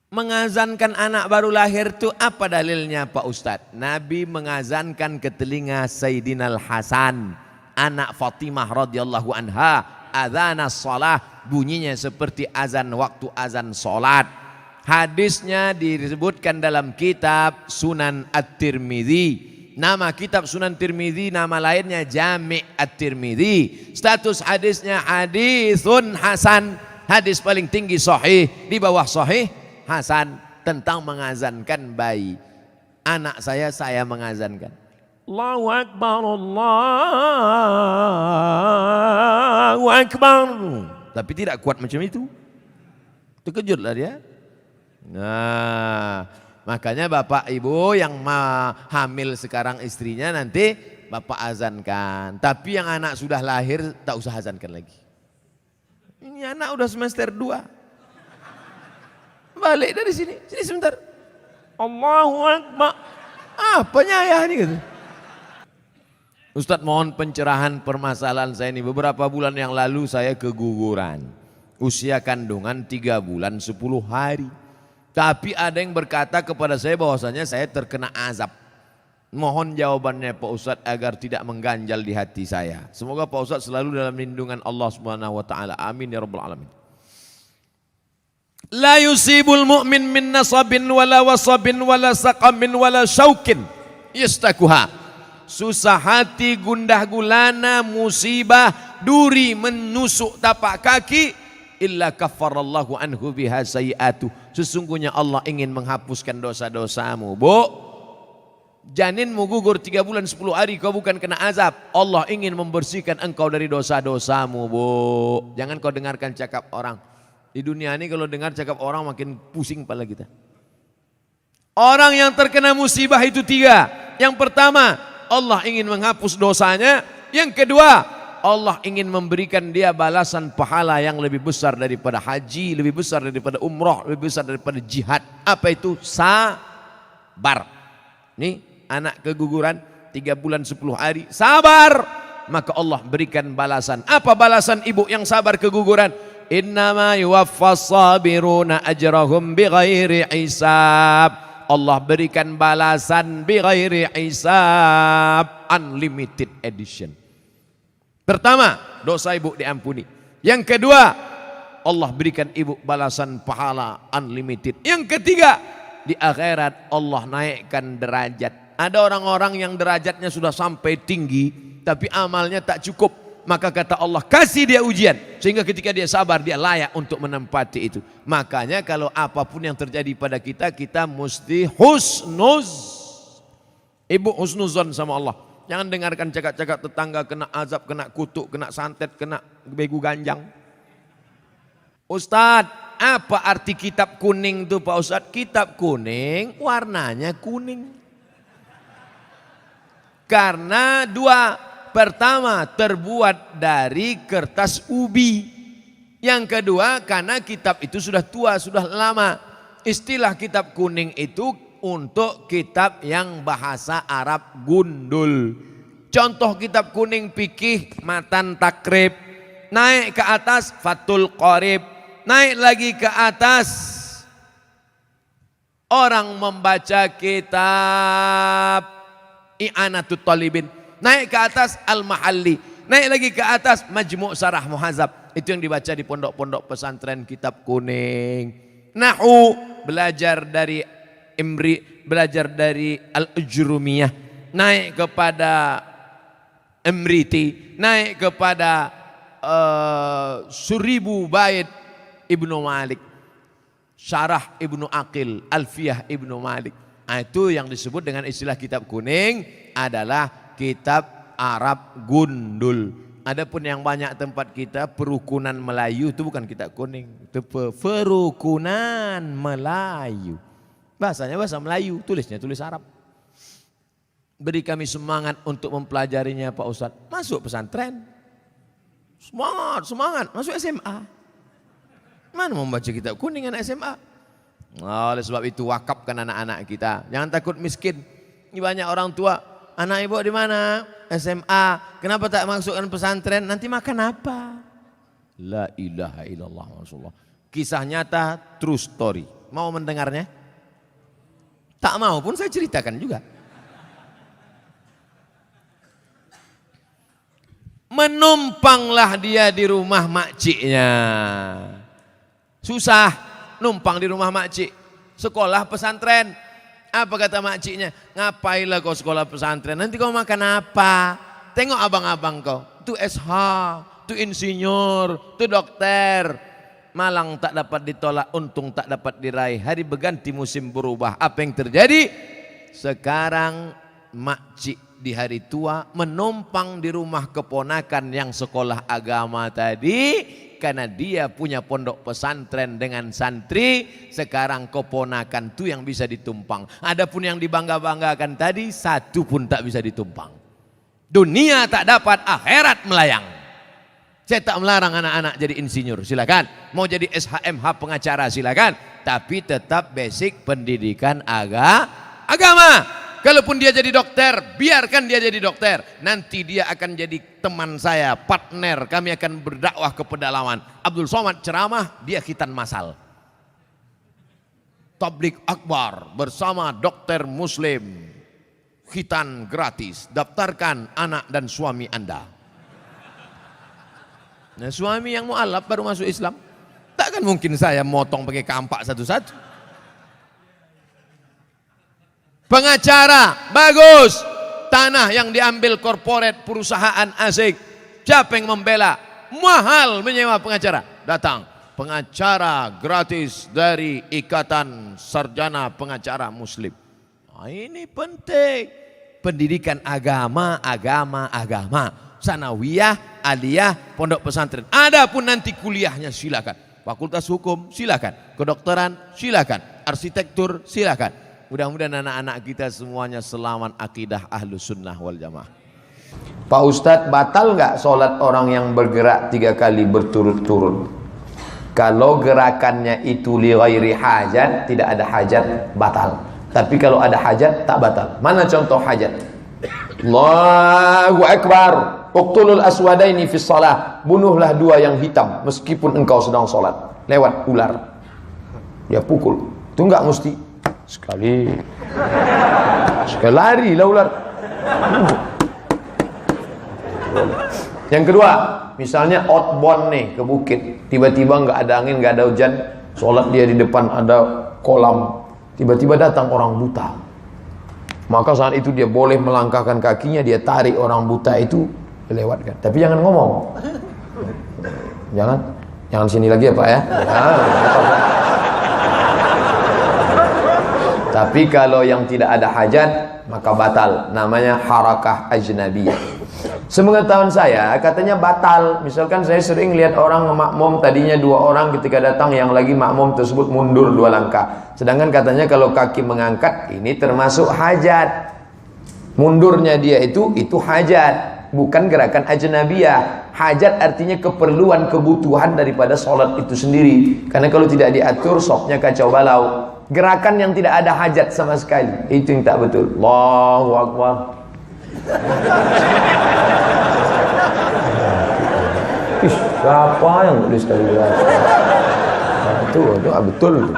Mengazankan anak baru lahir itu apa dalilnya Pak Ustadz? Nabi mengazankan ke telinga Sayyidina Al-Hasan, anak Fatimah radhiyallahu anha, adzanas shalah, bunyinya seperti azan waktu azan salat. Hadisnya disebutkan dalam kitab Sunan At-Tirmidzi. Nama kitab Sunan Tirmidzi, nama lainnya Jami' At-Tirmidzi. Status hadisnya hadisun hasan, hadis paling tinggi sahih, di bawah sahih hasan, tentang mengazankan bayi. Anak saya mengazankan. Allahu Akbar, Allahu Akbar. Tapi tidak kuat macam itu. Terkejutlah dia. Nah, makanya bapak ibu yang hamil sekarang istrinya nanti bapak azankan. Tapi yang anak sudah lahir tak usah azankan lagi. Ini anak udah semester 2. Balik dari sini sebentar. Allahu Akbar. Apanya ayah ini gitu. Ustadz mohon pencerahan permasalahan saya ini. Beberapa bulan yang lalu saya keguguran. Usia kandungan 3 bulan 10 hari. Tapi ada yang berkata kepada saya bahwasanya saya terkena azab. Mohon jawabannya Pak Ustadz agar tidak mengganjal di hati saya. Semoga Pak Ustadz selalu dalam lindungan Allah Subhanahu wa taala. Amin ya rabbal alamin. La yusibul mu'min min nasabin wala wasabin wala saqamin wala syaukin yastakuha. Susah hati, gundah gulana, musibah, duri menusuk tapak kaki, illa kaffarallahu anhu biha sayiatu. Sesungguhnya Allah ingin menghapuskan dosa-dosamu. Bu, janinmu gugur 3 bulan 10 hari, kau bukan kena azab. Allah ingin membersihkan engkau dari dosa-dosamu, Bu. Jangan kau dengarkan cakap orang. Di dunia ini kalau dengar cakap orang makin pusing kepala kita. Orang yang terkena musibah itu 3. Yang pertama, Allah ingin menghapus dosanya. Yang kedua, Allah ingin memberikan dia balasan pahala yang lebih besar daripada haji, lebih besar daripada umrah, lebih besar daripada jihad. Apa itu? Sabar. Nih anak keguguran 3 bulan 10 hari, sabar. Maka Allah berikan balasan. Apa balasan ibu yang sabar keguguran? Innama yuwaffas sabiruna ajrahum bighairi hisab. Allah berikan balasan bighairi hisab, unlimited edition. Pertama, dosa ibu diampuni. Yang kedua, Allah berikan ibu balasan pahala unlimited. Yang ketiga, di akhirat Allah naikkan derajat. Ada orang-orang yang derajatnya sudah sampai tinggi, tapi amalnya tak cukup. Maka kata Allah, kasih dia ujian. Sehingga ketika dia sabar, dia layak untuk menempati itu. Makanya kalau apapun yang terjadi pada kita, kita mesti ibu husnuzon sama Allah. Jangan dengarkan cakap-cakap tetangga kena azab, kena kutuk, kena santet, kena begu ganjang. Ustadz, apa arti kitab kuning itu Pak Ustadz? Kitab kuning warnanya kuning. Karena 2. Pertama, terbuat dari kertas ubi. Yang kedua, karena kitab itu sudah tua, sudah lama. Istilah kitab kuning itu untuk kitab yang bahasa Arab gundul. Contoh kitab kuning fikih, Matan Takrib. Naik ke atas Fathul Qorib. Naik lagi ke atas, orang membaca kitab I'anatut Talibin. Naik ke atas Al-Mahalli. Naik lagi ke atas Majmu' Sarah Muhazab. Itu yang dibaca di pondok-pondok pesantren kitab kuning. Nahu, belajar dari Imri, belajar dari Al-Ujrumiyah. Naik kepada Emriti, naik kepada Seribu Bait Ibnu Malik, Syarah Ibnu Aqil, Alfiyah Ibnu Malik. Nah, itu yang disebut dengan istilah kitab kuning adalah kitab Arab gundul. Adapun yang banyak tempat kita perukunan Melayu itu bukan kitab kuning, itu perukunan Melayu. Bahasanya bahasa Melayu, tulisnya tulis Arab. Beri kami semangat untuk mempelajarinya Pak Ustadz. Masuk pesantren. Semangat, semangat. Masuk SMA. Mana membaca kitab kuning anak SMA? Oleh sebab itu wakafkan anak-anak kita. Jangan takut miskin. Ini banyak orang tua. Anak ibu di mana? SMA. Kenapa tak masukkan pesantren? Nanti makan apa? La ilaha illallah Rasulullah. Kisah nyata, true story. Mau mendengarnya? Tak mau pun saya ceritakan juga. Menumpanglah dia di rumah makciknya. Susah numpang di rumah makcik. Sekolah pesantren. Apa kata makciknya? Ngapailah kau sekolah pesantren? Nanti kau makan apa? Tengok abang-abang kau. Itu SH, itu insinyur, itu dokter. Malang tak dapat ditolak, untung tak dapat diraih. Hari berganti musim berubah. Apa yang terjadi? Sekarang makcik di hari tua menumpang di rumah keponakan yang sekolah agama tadi, karena dia punya pondok pesantren dengan santri. Sekarang keponakan itu yang bisa ditumpang. Adapun yang dibangga-banggakan tadi, satu pun tak bisa ditumpang. Dunia tak dapat, akhirat melayang. Saya tak melarang anak-anak jadi insinyur, silakan. Mau jadi SHMH pengacara, silakan. Tapi tetap basic pendidikan agama. Kalaupun dia jadi dokter, biarkan dia jadi dokter. Nanti dia akan jadi teman saya, partner. Kami akan berdakwah ke pedalaman. Abdul Somad ceramah, dia khitan masal. Tabligh akbar bersama dokter muslim. Khitan gratis. Daftarkan anak dan suami Anda. Nah, suami yang mu'alaf baru masuk Islam. Takkan mungkin saya motong pakai kampak satu-satu. Pengacara, bagus. Tanah yang diambil korporat perusahaan asing. Siapa yang membela? Mahal menyewa pengacara. Datang. Pengacara gratis dari Ikatan Sarjana Pengacara Muslim. Nah, ini penting. Pendidikan agama. Sanawiyah, aliyah, pondok pesantren. Adapun nanti kuliahnya silakan. Fakultas hukum silakan. Kedokteran silakan. Arsitektur silakan. Mudah-mudahan anak-anak kita semuanya selamat akidah ahlus sunnah wal jamaah. Pak Ustadz, batal nggak sholat orang yang bergerak 3 kali berturut-turut? Kalau gerakannya itu li ghairi hajat, tidak ada hajat, batal. Tapi kalau ada hajat, tak batal. Mana contoh hajat? Allahu Akbar. Uqtulul aswadaini fi shalah. Bunuhlah 2 yang hitam meskipun engkau sedang sholat. Lewat ular. Ya pukul. Itu enggak mesti sekali lari lah ular. Yang kedua, misalnya outbound nih ke bukit, tiba-tiba nggak ada angin, nggak ada hujan, sholat dia di depan ada kolam, tiba-tiba datang orang buta, maka saat itu dia boleh melangkahkan kakinya, dia tarik orang buta itu lewatkan, tapi jangan ngomong, jangan sini lagi ya Pak ya. Tapi kalau yang tidak ada hajat, maka batal. Namanya harakah ajnabiyah. Sepengetahuan saya, katanya batal. Misalkan saya sering lihat orang makmum, tadinya 2 orang, ketika datang yang lagi makmum tersebut mundur 2 langkah. Sedangkan katanya kalau kaki mengangkat, ini termasuk hajat. Mundurnya dia itu hajat. Bukan gerakan ajnabiyah. Hajat artinya keperluan, kebutuhan daripada sholat itu sendiri. Karena kalau tidak diatur, sopnya kacau balau. Gerakan yang tidak ada hajat sama sekali, itu yang tak betul. Allahu Akbar. Siapa yang tulis tadi? Itu betul itu.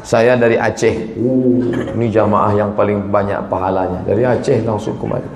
Saya dari Aceh. Ini jamaah yang paling banyak pahalanya. Dari Aceh langsung kemari.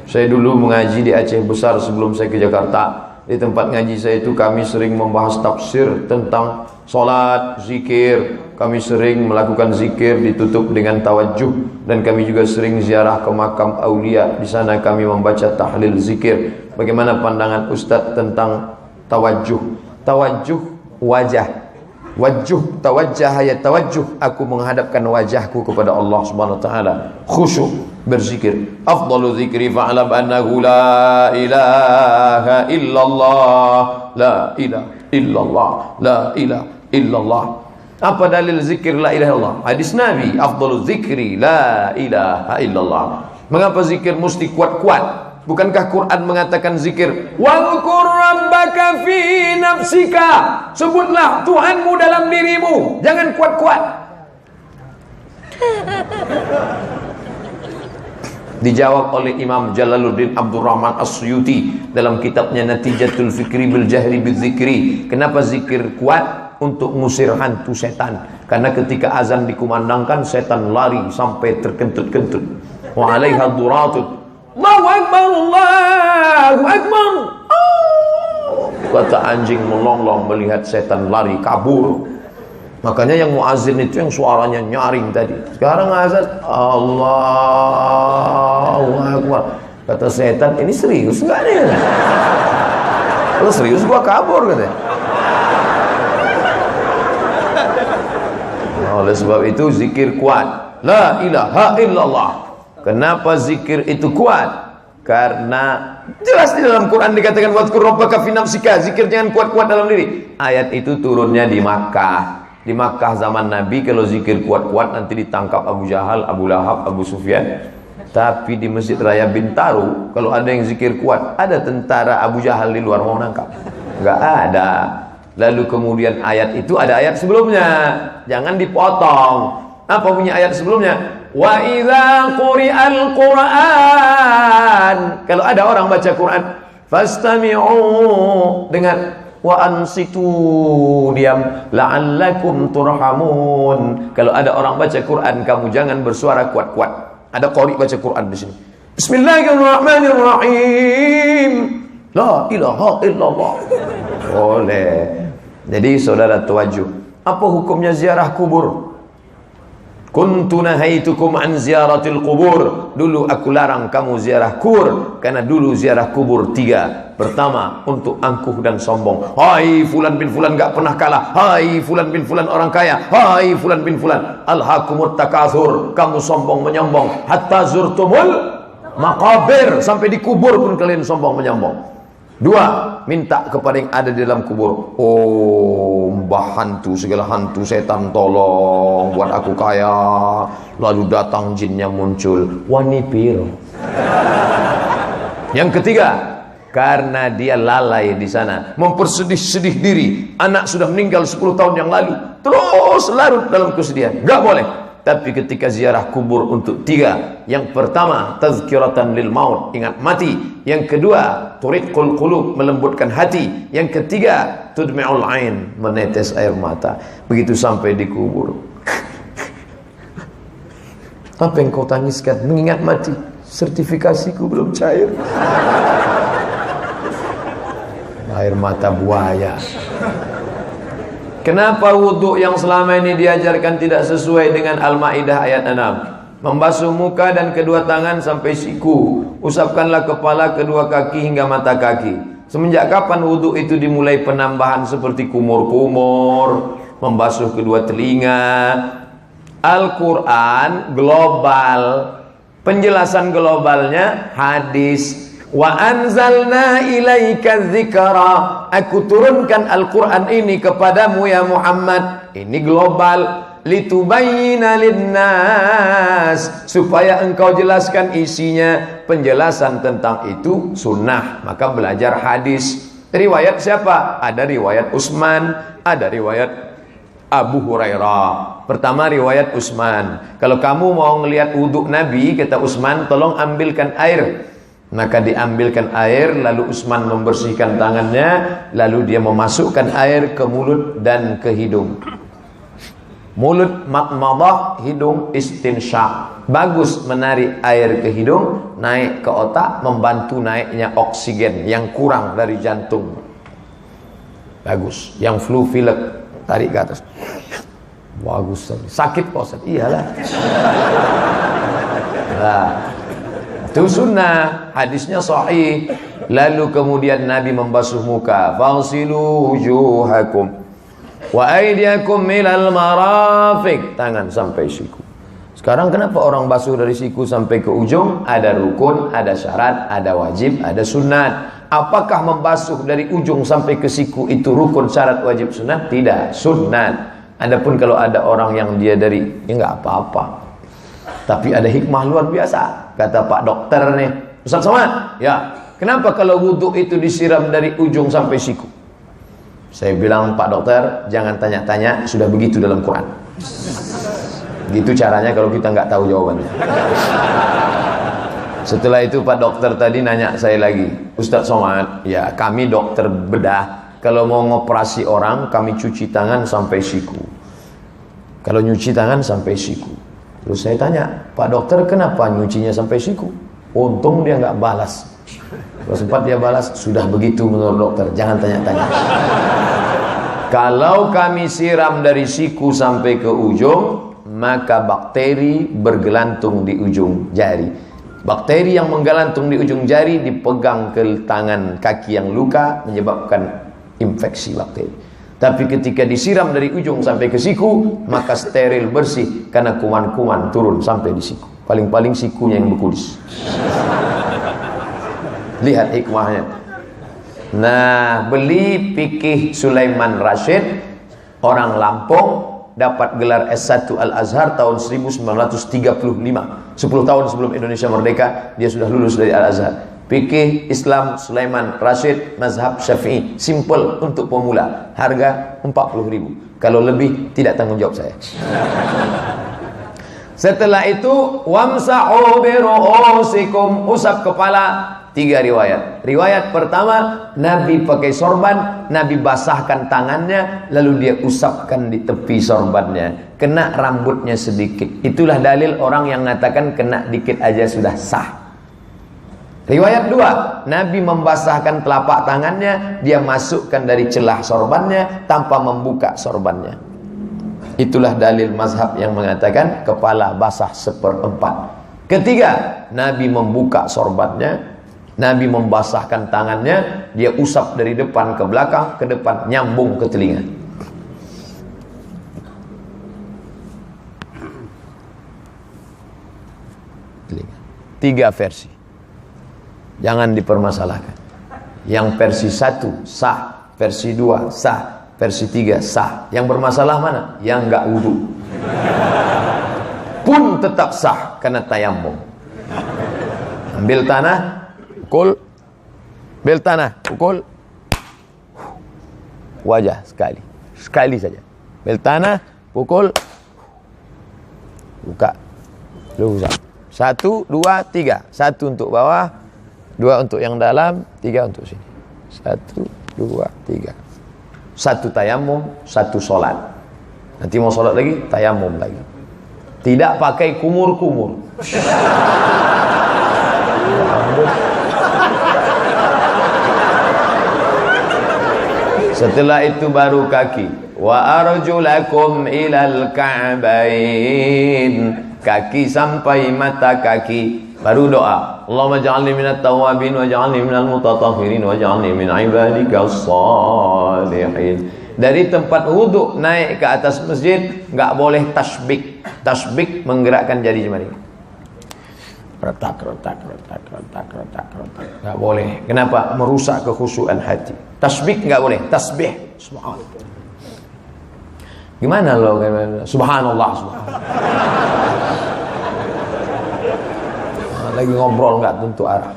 Saya dulu mengaji di Aceh besar sebelum saya ke Jakarta. Di tempat ngaji saya itu kami sering membahas tafsir tentang sholat, zikir, Kami sering melakukan zikir ditutup dengan tawajjuh, dan kami juga sering ziarah ke makam aulia. Di sana kami membaca tahlil zikir. Bagaimana pandangan Ustadz tentang tawajjuh? Tawajjuh wajah. Wajjuh tawajjah ya tawajjuh, aku menghadapkan wajahku kepada Allah Subhanahu wa taala. Khusyuk berzikir. Afdalu dzikri fa'lam annahu la ilaha illallah, la ilaha illallah, la ilaha illallah. Apa dalil zikir la ilaha illallah? Hadis Nabi, afdalu dzikri la ilaha illallah. Mengapa zikir mesti kuat-kuat? Bukankah Quran mengatakan zikir, "Wadhkur rabbaka fi nafsika." Sebutlah Tuhanmu dalam dirimu, jangan kuat-kuat. Dijawab oleh Imam Jalaluddin Abdurrahman As-Suyuti dalam kitabnya Natijatul Fikri bil Jahri bil Zikri. Kenapa zikir kuat? Untuk ngusir hantu setan. Karena ketika azan dikumandangkan, setan lari sampai terkentut-kentut. Wa 'alaiha duratun. Allahu Akbar, Allahu Akbar. Oh, kata anjing melonglong melihat setan lari kabur. Makanya yang muazin itu yang suaranya nyaring tadi. Sekarang azan Allahu Akbar. Kata setan, ini serius enggak nih? Kalau serius gua kabur katanya. Oleh sebab itu zikir kuat. La ilaha illallah. Kenapa zikir itu kuat? Karena jelas di dalam Quran dikatakan wadhkur rabbaka fi nafsika, zikir jangan kuat-kuat dalam diri. Ayat itu turunnya di Makkah. Di Makkah zaman Nabi kalau zikir kuat-kuat nanti ditangkap Abu Jahal, Abu Lahab, Abu Sufyan. Tapi di Masjid Raya Bintaro kalau ada yang zikir kuat, ada tentara Abu Jahal di luar mau nangkap. Enggak ada. Lalu kemudian ayat itu ada ayat sebelumnya. Jangan dipotong. Apa punya ayat sebelumnya? Wa idza quri'al Qur'an. Kalau ada orang baca Quran, fastami'u, dengar, wa ansitu, diam, la'allakum turhamun. Kalau ada orang baca Quran, kamu jangan bersuara kuat-kuat. Ada qari baca Quran di sini. Bismillahirrahmanirrahim. La ilaha illallah. Boleh. Jadi saudara tawajuh. Apa hukumnya ziarah kubur? Kuntu nahaitukum an ziaratil kubur. Dulu aku larang kamu ziarah kubur, karena dulu ziarah kubur 3. Pertama, untuk angkuh dan sombong. Hai fulan bin fulan gak pernah kalah. Hai fulan bin fulan orang kaya. Hai fulan bin fulan. Alhaakumut takatsur. Kamu sombong menyombong hatta zurtumul maqabir, sampai di kubur pun kalian sombong menyombong. 2, minta kepada yang ada di dalam kubur. Oh, mbah hantu, segala hantu setan tolong buat aku kaya. Lalu datang jinnya muncul. Wani piro. Yang ketiga, karena dia lalai di sana, mempersedih-sedih diri. Anak sudah meninggal 10 tahun yang lalu, terus larut dalam kesedihan. Gak boleh. Tapi ketika ziarah kubur untuk 3. Yang pertama, tazkiratan lil maut, ingat mati. Yang kedua, turiqul qulub, melembutkan hati. Yang ketiga, tudmi'ul ain, menetes air mata. Begitu sampai di kubur. Apa yang kau tangiskan? Mengingat mati. Sertifikasiku belum cair. Air mata buaya. Kenapa wudhu yang selama ini diajarkan tidak sesuai dengan Al-Ma'idah ayat 6? Membasuh muka dan kedua tangan sampai siku. Usapkanlah kepala, kedua kaki hingga mata kaki. Semenjak kapan wudhu itu dimulai penambahan seperti kumur-kumur, membasuh kedua telinga? Al-Quran global. Penjelasan globalnya hadis. Wa anzalna ilaika dzikra. Aku turunkan Al-Quran ini kepadamu ya Muhammad. Ini global. Litubayyina linnas, supaya engkau jelaskan isinya. Penjelasan tentang itu sunnah, maka belajar hadis. Riwayat siapa? Ada riwayat Utsman, ada riwayat Abu Hurairah. Pertama riwayat Utsman. Kalau kamu mau ngelihat wudhu Nabi, kata Utsman, tolong ambilkan air. Maka diambilkan air, lalu Utsman membersihkan tangannya, lalu dia memasukkan air ke mulut dan ke hidung. Mulut matmadah, hidung istinsyaq. Bagus menarik air ke hidung, naik ke otak, membantu naiknya oksigen yang kurang dari jantung. Bagus. Yang flu pilek, tarik ke atas. Bagus sekali. Sakit Pak Ustaz? Iyalah. Nah, itu sunnah, hadisnya sahih. Lalu kemudian Nabi membasuh muka, "Fagsilu wujuhakum wa aydiyakum ilal marafiq." Tangan sampai siku. Sekarang kenapa orang basuh dari siku sampai ke ujung? Ada rukun, ada syarat, ada wajib, ada sunat. Apakah membasuh dari ujung sampai ke siku itu rukun, syarat, wajib, sunat? Tidak, sunat. Adapun kalau ada orang yang dia dari, ya nggak apa-apa. Tapi ada hikmah luar biasa. Kata Pak Dokter nih, Ustaz Somad, ya, kenapa kalau wudhu itu disiram dari ujung sampai siku? Saya bilang, Pak Dokter, jangan tanya-tanya, sudah begitu dalam Quran. Gitu caranya kalau kita nggak tahu jawabannya. Setelah itu Pak Dokter tadi nanya saya lagi, Ustaz Somad, ya kami dokter bedah, kalau mau ngoperasi orang kami cuci tangan sampai siku. Kalau nyuci tangan sampai siku. Terus saya tanya, Pak Dokter kenapa nyucinya sampai siku? Untung dia nggak balas. Kalau sempat dia balas, sudah begitu menurut dokter, jangan tanya-tanya. Kalau kami siram dari siku sampai ke ujung, maka bakteri bergelantung di ujung jari. Bakteri yang menggelantung di ujung jari dipegang ke tangan kaki yang luka, menyebabkan infeksi bakteri. Tapi ketika disiram dari ujung sampai ke siku, maka steril, bersih, karena kuman-kuman turun sampai di siku. Paling-paling sikunya yang berkulis. Lihat hikmahnya. Nah, beli fikih Sulaiman Rashid, orang Lampung, dapat gelar S1 Al-Azhar tahun 1935. 10 tahun sebelum Indonesia merdeka, dia sudah lulus dari Al-Azhar. Fikih Islam Sulaiman Rashid, mazhab Syafi'i, simple untuk pemula. Harga 40.000. Kalau lebih tidak tanggung jawab saya. Setelah itu, wamsahu bi ru'usikum, usap kepala. 3 riwayat. Riwayat pertama, Nabi pakai sorban, Nabi basahkan tangannya, lalu dia usapkan di tepi sorbannya. Kena rambutnya sedikit. Itulah dalil orang yang mengatakan kena dikit aja sudah sah. Riwayat 2, Nabi membasahkan telapak tangannya, dia masukkan dari celah sorbannya tanpa membuka sorbannya. Itulah dalil mazhab yang mengatakan kepala basah 1/4. Ketiga, Nabi membuka sorbannya, Nabi membasahkan tangannya, dia usap dari depan ke belakang, ke depan, nyambung ke telinga. Telinga. 3 versi. Jangan dipermasalahkan. Yang versi 1 sah, versi 2 sah, versi 3 sah. Yang bermasalah mana? Yang enggak wudu. Pun tetap sah karena tayammum. Ambil tanah, pukul, ambil tanah, pukul, wajah sekali saja. Ambil tanah, pukul, buka, lalu usap. 1, 2, 3. 1 untuk bawah, 2 untuk yang dalam, 3 untuk sini. 1, 2, 3. 1 tayamum, 1 sholat. Nanti mau sholat lagi, tayamum lagi. Tidak pakai kumur-kumur. Setelah itu baru kaki. Wa arjulakum ilal ka'bain. Kaki sampai mata kaki. Baru doa. Allahumma ja'alni minat tawabin wa ja'alni minal mutatahhirin wa ja'alni min ibadika salihin. Dari tempat wudhu naik ke atas masjid, nggak boleh tasbih. Tasbih menggerakkan jari jemari. Retak. Nggak boleh. Kenapa? Merusak kekhusyuan hati. Tasbih nggak boleh. Tasbih. Subhanallah. Gimana lo? Subhanallah. Lagi ngobrol nggak tentu arah.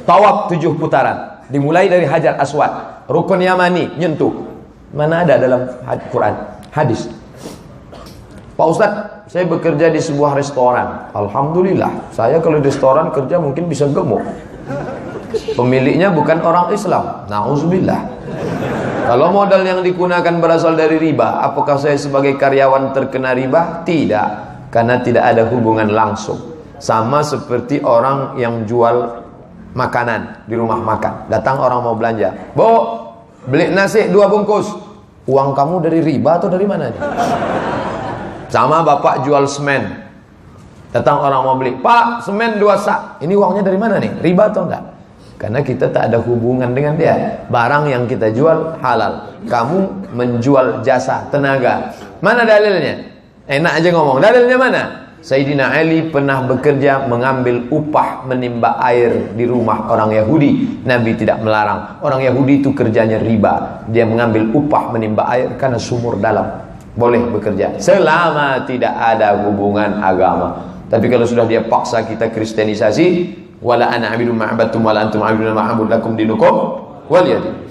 Tawaf 7 putaran. Dimulai dari Hajar Aswad, Rukun Yamani, nyentuh. Mana ada dalam Quran? Hadis. Pak Ustadz, saya bekerja di sebuah restoran. Alhamdulillah, saya kalau di restoran kerja mungkin bisa gemuk. Pemiliknya bukan orang Islam. Nauzubillah. Kalau modal yang digunakan berasal dari riba, apakah saya sebagai karyawan terkena riba? Tidak, karena tidak ada hubungan langsung. Sama seperti orang yang jual makanan di rumah makan. Datang orang mau belanja. Bu, beli nasi 2 bungkus. Uang kamu dari riba atau dari mana nih? Sama bapak jual semen. Datang orang mau beli, Pak, semen 2 sak. Ini uangnya dari mana nih? Riba atau enggak? Karena kita tak ada hubungan dengan dia. Barang yang kita jual halal. Kamu menjual jasa, tenaga. Mana dalilnya? Enak aja ngomong. Dalilnya mana? Sayyidina Ali pernah bekerja mengambil upah menimba air di rumah orang Yahudi. Nabi tidak melarang. Orang Yahudi itu kerjanya riba. Dia mengambil upah menimba air karena sumur dalam. Boleh bekerja selama tidak ada hubungan agama. Tapi kalau sudah dia paksa kita kristenisasi, wala ana abidu ma'abattum wala antum abiduna ma'abud lakum dinukum waliyadin.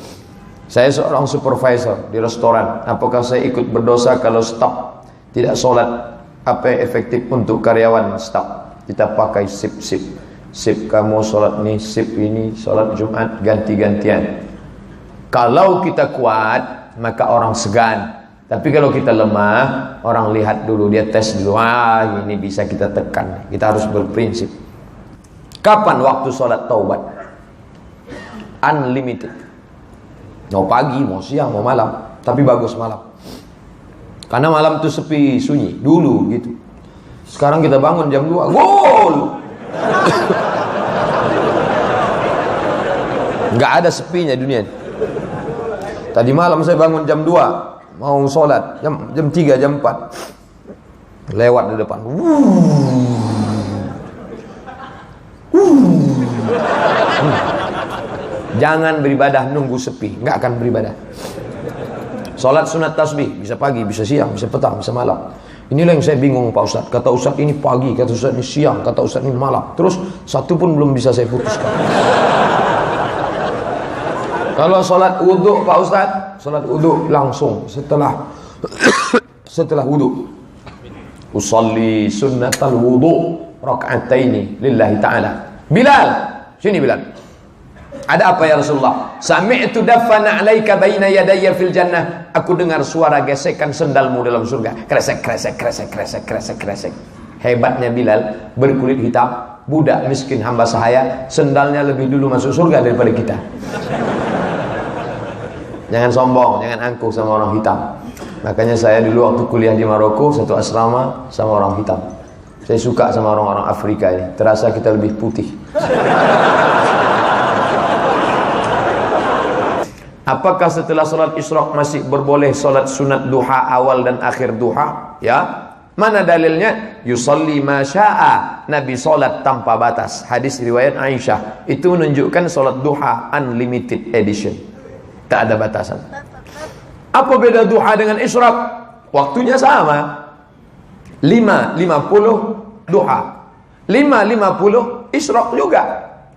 Saya seorang supervisor di restoran. Apakah saya ikut berdosa kalau staf tidak sholat? Apa yang efektif untuk karyawan staf? Kita pakai sip-sip. Sip kamu sholat nih, sip ini sholat Jumat, ganti-gantian. Kalau kita kuat, maka orang segan. Tapi kalau kita lemah, orang lihat dulu, dia tes dulu. Ini bisa kita tekan. Kita harus berprinsip. Kapan waktu sholat taubat? Unlimited. Mau pagi, mau siang, mau malam. Tapi bagus malam. Karena malam itu sepi, sunyi. Dulu gitu. Sekarang kita bangun jam 2. Gol! Nggak ada sepinya dunia. Tadi malam saya bangun jam 2. Mau sholat jam 3, jam 4 lewat di depan. Jangan beribadah nunggu sepi, nggak akan beribadah. Sholat sunat tasbih bisa pagi, bisa siang, bisa petang, bisa malam. Inilah yang saya bingung Pak Ustadz. Kata Ustadz ini pagi, kata Ustadz ini siang, kata Ustadz ini malam. Terus satu pun belum bisa saya putuskan. Kalau sholat wudhu Pak Ustadz, sholat wudhu langsung setelah wudhu. Usalli sunnatal wudhu raka'ataini lillahi ta'ala. Bilal, sini Bilal. Ada apa ya Rasulullah? Sami'tu daffana 'alaika baina yadayya fil jannah. Aku dengar suara gesekan sendalmu dalam surga. Kresek kresek kresek kresek kresek kresek. Hebatnya Bilal, berkulit hitam, budak miskin hamba sahaya, sendalnya lebih dulu masuk surga daripada kita. Jangan sombong, jangan angkuh sama orang hitam. Makanya saya dulu waktu kuliah di Maroko, satu asrama sama orang hitam. Saya suka sama orang-orang Afrika ini. Terasa kita lebih putih. Apakah setelah sholat isyraq masih berboleh sholat sunat duha awal dan akhir duha? Ya. Mana dalilnya? Yusalli ma syaa. Nabi sholat tanpa batas. Hadis riwayat Aisyah. Itu menunjukkan sholat duha unlimited edition. Tak ada batasan. Apa beda duha dengan isyraq? Waktunya sama. 5.50 duha. 5.50 isyraq juga.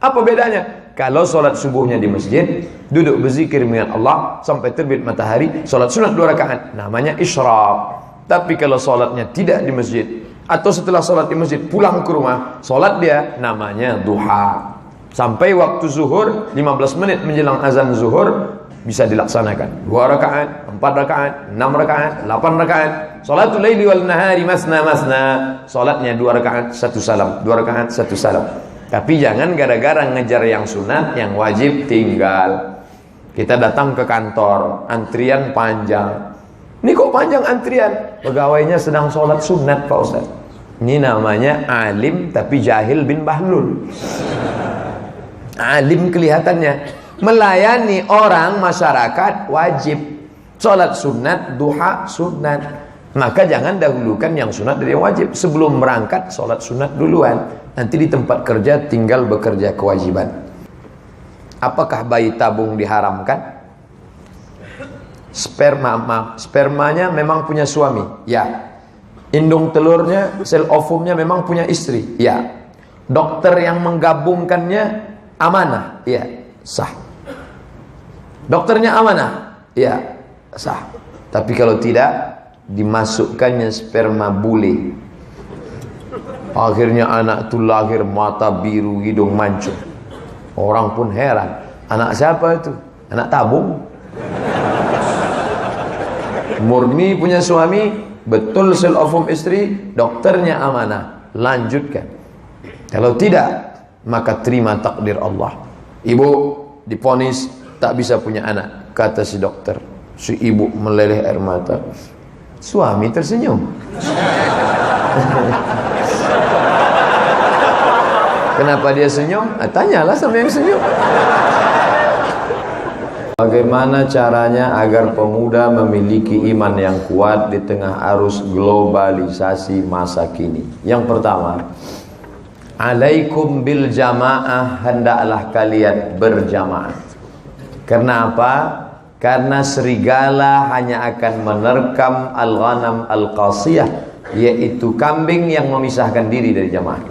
Apa bedanya? Kalau sholat subuhnya di masjid, duduk berzikir mengingat Allah sampai terbit matahari, sholat sunat 2 rakaat, namanya isyraq. Tapi kalau sholatnya tidak di masjid, atau setelah sholat di masjid pulang ke rumah, sholat dia, namanya duha. Sampai waktu zuhur, 15 menit menjelang azan zuhur, bisa dilaksanakan 2 rakaat, 4 rakaat, 6 rakaat, 8 rakaat. Sholatul laili wal nahari masna masna. Sholatnya 2 rakaat 1 salam, 2 rakaat 1 salam. Tapi jangan gara-gara ngejar yang sunat, yang wajib tinggal. Kita datang ke kantor, antrian panjang. Ini kok panjang antrian? Pegawainya sedang sholat sunat Pak Ustaz. Ini namanya alim tapi jahil bin Bahlul. Alim kelihatannya. Melayani orang masyarakat wajib. Sholat sunat, duha sunat. Maka jangan dahulukan yang sunat dari yang wajib. Sebelum berangkat sholat sunat duluan. Nanti di tempat kerja tinggal bekerja kewajiban. Apakah bayi tabung diharamkan? Spermanya memang punya suami, ya. Indung telurnya, sel ovumnya memang punya istri, ya. Dokter yang menggabungkannya amanah, ya, sah. Dokternya amanah, ya, sah. Tapi kalau tidak, dimasukkannya sperma bule. Akhirnya anak itu lahir mata biru, hidung mancung. Orang pun heran. Anak siapa itu? Anak tabung. Murni punya suami, betul sel ovum istri, dokternya amanah. Lanjutkan. Kalau tidak, maka terima takdir Allah. Ibu diponis tak bisa punya anak, kata si dokter. Si ibu meleleh air mata. Suami tersenyum. Kenapa dia senyum? Tanyalah sama yang senyum. Bagaimana caranya agar pemuda memiliki iman yang kuat di tengah arus globalisasi masa kini? Yang pertama, alaikum bil jamaah, hendaklah kalian berjamaah. Karena apa? Karena serigala hanya akan menerkam al-ghanam al-qasiyah, yaitu kambing yang memisahkan diri dari jamaah.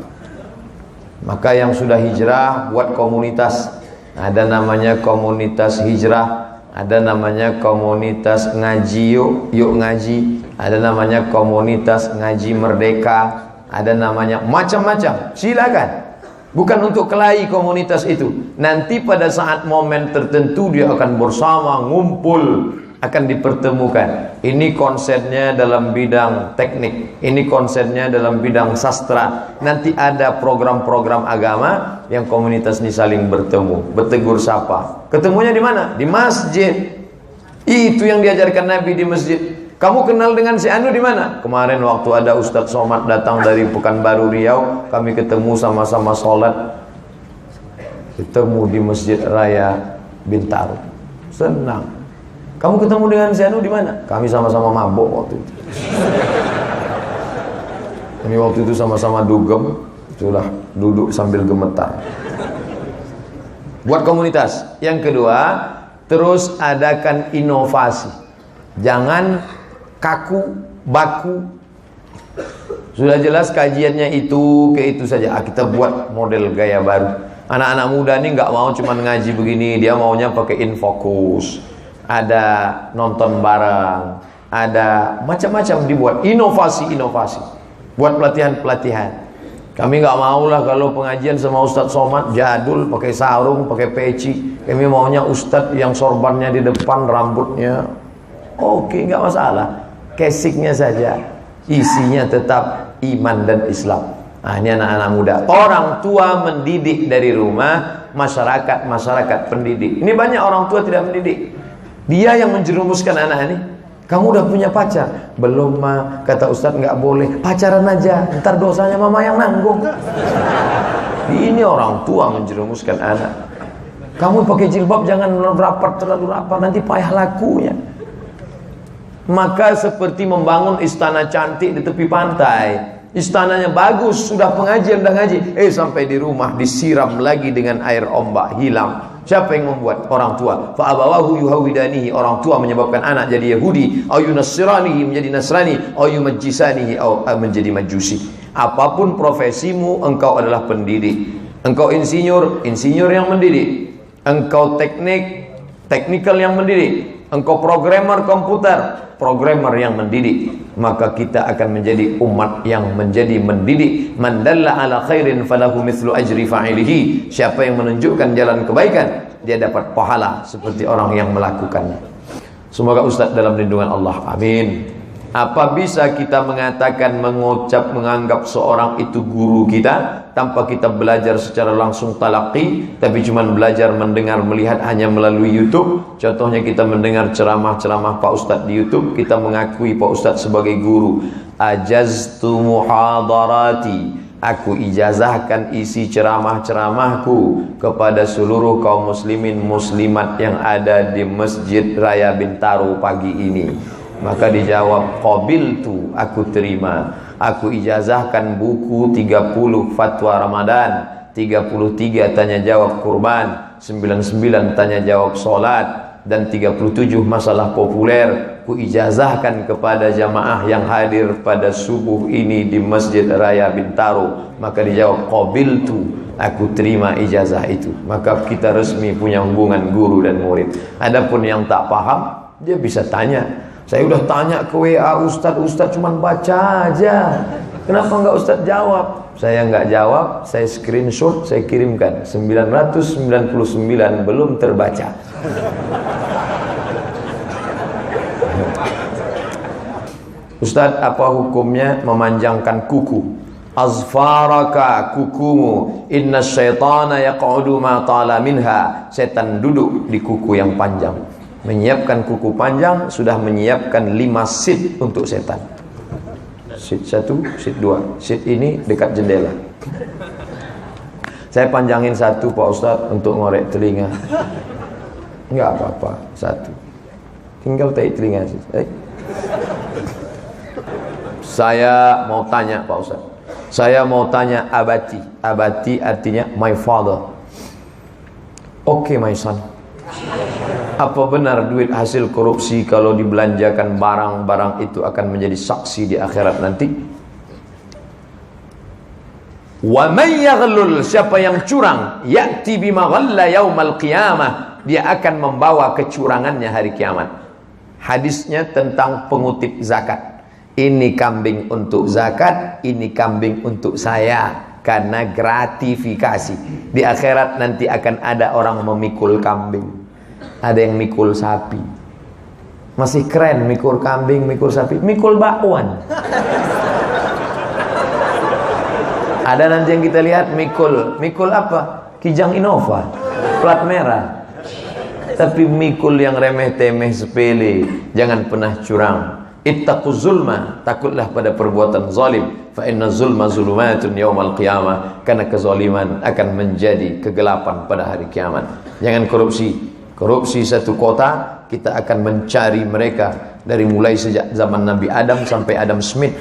Maka yang sudah hijrah buat komunitas. Ada namanya komunitas hijrah, ada namanya komunitas ngaji yuk ngaji, ada namanya komunitas ngaji merdeka, ada namanya macam-macam. Silakan. Bukan untuk kelahi komunitas itu. Nanti pada saat momen tertentu dia akan bersama, ngumpul, akan dipertemukan. Ini konsepnya dalam bidang teknik, ini konsepnya dalam bidang sastra. Nanti ada program-program agama yang komunitas ini saling bertemu, bertegur sapa. Ketemunya di mana? Di masjid. Itu yang diajarkan Nabi di masjid. Kamu kenal dengan si Anu di mana? Kemarin waktu ada Ustadz Somad datang dari Pekanbaru Riau, kami ketemu sama-sama sholat. Ketemu di Masjid Raya Bintaro. Senang. Kamu ketemu dengan si Anu di mana? Kami sama-sama mabuk waktu itu. Kami waktu itu sama-sama dugem, sudah duduk sambil gemetar. Buat komunitas. Yang kedua, terus adakan inovasi. Jangan kaku, baku. Sudah jelas kajiannya itu ke itu saja. Kita buat model gaya baru. Anak-anak muda ini nggak mau cuma ngaji begini, dia maunya pakai infokus. Ada nonton bareng, ada macam-macam dibuat, inovasi-inovasi. Buat pelatihan-pelatihan. Kami nggak maulah kalau pengajian sama Ustadz Somad jadul, pakai sarung, pakai peci. Kami maunya Ustadz yang sorbannya di depan, rambutnya. Oke, nggak masalah. Casiknya saja, isinya tetap iman dan Islam. Nah, ini anak-anak muda. Orang tua mendidik dari rumah, masyarakat pendidik. Ini banyak orang tua tidak mendidik. Dia yang menjerumuskan anak ini. Kamu udah punya pacar? Belum, Ma. Kata Ustadz nggak boleh. Pacaran aja, ntar dosanya mama yang nanggung. Ini orang tua menjerumuskan anak. Kamu pakai jilbab jangan terlalu rapat, nanti payah lakunya. Maka seperti membangun istana cantik di tepi pantai. Istananya bagus, sudah pengajian, dah ngaji. Sampai di rumah disiram lagi dengan air ombak, hilang. Siapa yang membuat? Orang tua. Fa'abawahu yuhawidanihi. Orang tua menyebabkan anak jadi Yahudi, au yunassiranihi, menjadi Nasrani, au yumajjisanihi, au menjadi Majusi. Apapun profesimu, engkau adalah pendidik. Engkau insinyur yang mendidik. Engkau teknikal yang mendidik. Engkau programmer komputer, programmer yang mendidik. Maka kita akan menjadi umat yang menjadi mendidik. Man dalla ala khairin falahu mithlu ajri fa'ilihi. Siapa yang menunjukkan jalan kebaikan, dia dapat pahala seperti orang yang melakukannya. Semoga Ustaz dalam lindungan Allah. Amin. Apa bisa kita mengatakan, menganggap seorang itu guru kita tanpa kita belajar secara langsung talaqi, tapi cuma belajar mendengar, melihat hanya melalui YouTube? Contohnya kita mendengar ceramah-ceramah Pak Ustadz di YouTube, kita mengakui Pak Ustadz sebagai guru. Ajaztu muhadarati, aku ijazahkan isi ceramah-ceramahku kepada seluruh kaum muslimin muslimat yang ada di Masjid Raya Bintaro pagi ini. Maka dijawab, qabiltu, aku terima. Aku ijazahkan buku 30 fatwa Ramadan, 33 tanya jawab kurban, 99 tanya jawab solat, dan 37 masalah populer. Ku ijazahkan kepada jamaah yang hadir pada subuh ini di Masjid Raya Bintaro. Maka dijawab, qabiltu, aku terima ijazah itu. Maka kita resmi punya hubungan guru dan murid. Adapun yang tak paham, dia bisa tanya. Saya udah tanya ke WA Ustadz cuman baca aja. Kenapa enggak Ustadz jawab? Saya enggak jawab, saya screenshot, saya kirimkan. 999 belum terbaca. Ustadz, apa hukumnya memanjangkan kuku? Azfaraka, kukumu. Inna syaitana yaq'udu ma ta'ala minha. Setan duduk di kuku yang panjang. Menyiapkan kuku panjang sudah menyiapkan 5 seat untuk setan. Seat 1, seat 2. Seat ini dekat jendela. Saya panjangin 1 Pak Ustadz untuk ngorek telinga. Enggak apa-apa, 1. Tinggal tarik telinga. Saya mau tanya Pak Ustadz. Saya mau tanya abati. Abati artinya my father. Oke, my son. Apa benar duit hasil korupsi kalau dibelanjakan barang-barang itu akan menjadi saksi di akhirat nanti? Wa may yaghlul, siapa yang curang, ya'ti bima ghalla yaumal qiyamah, dia akan membawa kecurangannya hari kiamat. Hadisnya tentang pengutip zakat. Ini kambing untuk zakat, ini kambing untuk saya, karena gratifikasi. Di akhirat nanti akan ada orang memikul kambing, ada yang mikul sapi. Masih keren mikul kambing, mikul sapi, mikul bakwan. Ada nanti yang kita lihat mikul apa? Kijang Innova, plat merah. Tapi mikul yang remeh temeh sepele, jangan pernah curang. Ittaquz zulma, takutlah pada perbuatan zalim. Fa inna zulma zulumatun yaumal qiyamah, karena kezaliman akan menjadi kegelapan pada hari kiamat. Jangan korupsi. Korupsi satu kota, kita akan mencari mereka dari mulai sejak zaman Nabi Adam sampai Adam Smith.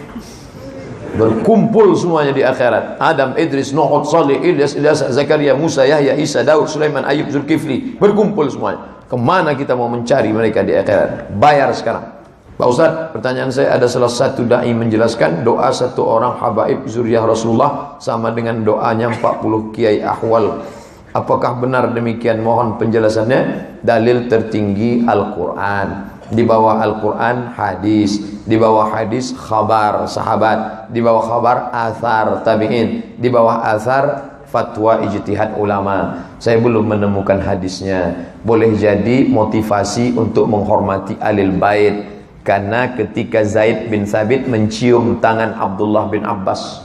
Berkumpul semuanya di akhirat. Adam, Idris, Nuh, Salih, Ilyas, Zakaria, Musa, Yahya, Isa, Daud, Sulaiman, Ayub, Zulkifli. Berkumpul semuanya. Kemana kita mau mencari mereka di akhirat? Bayar sekarang. Pak Ustadz, pertanyaan saya, ada salah satu da'i menjelaskan doa satu orang habaib zuriyah Rasulullah sama dengan doanya 40 kiai ahwal. Apakah benar demikian? Mohon penjelasannya. Dalil tertinggi Al-Quran. Di bawah Al-Quran hadis. Di bawah hadis khabar sahabat. Di bawah khabar athar tabi'in. Di bawah athar fatwa ijtihad ulama. Saya belum menemukan hadisnya. Boleh jadi motivasi untuk menghormati alil bait. Karena ketika Zaid bin Thabit mencium tangan Abdullah bin Abbas,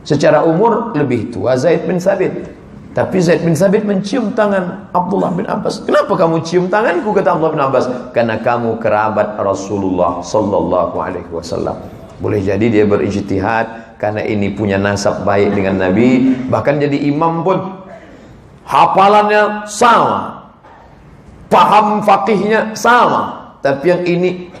secara umur lebih tua Zaid bin Thabit, tapi Zaid bin Thabit mencium tangan Abdullah bin Abbas. Kenapa kamu cium tanganku, kata Abdullah bin Abbas? Karena kamu kerabat Rasulullah sallallahu alaihi wasallam. Boleh jadi dia berijtihad karena ini punya nasab baik dengan Nabi, bahkan jadi imam pun hafalannya sama, paham fakihnya sama. Tapi yang ini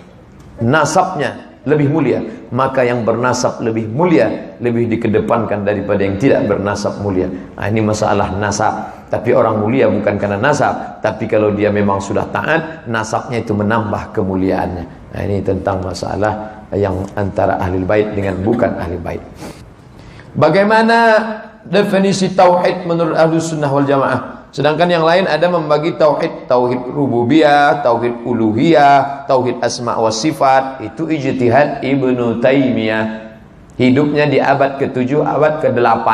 nasabnya lebih mulia, maka yang bernasab lebih mulia, lebih dikedepankan daripada yang tidak bernasab mulia. Nah, ini masalah nasab. Tapi orang mulia bukan karena nasab, tapi kalau dia memang sudah taat, nasabnya itu menambah kemuliaannya. Nah, ini tentang masalah yang antara ahli bait dengan bukan ahli bait. Bagaimana definisi tauhid menurut Ahlus Sunnah wal Jamaah? Sedangkan yang lain ada membagi tauhid, tauhid rububiyah, tauhid uluhiyah, tauhid asma wa sifat. Itu ijtihad Ibnu Taimiyah. Hidupnya di abad ke-7, abad ke-8.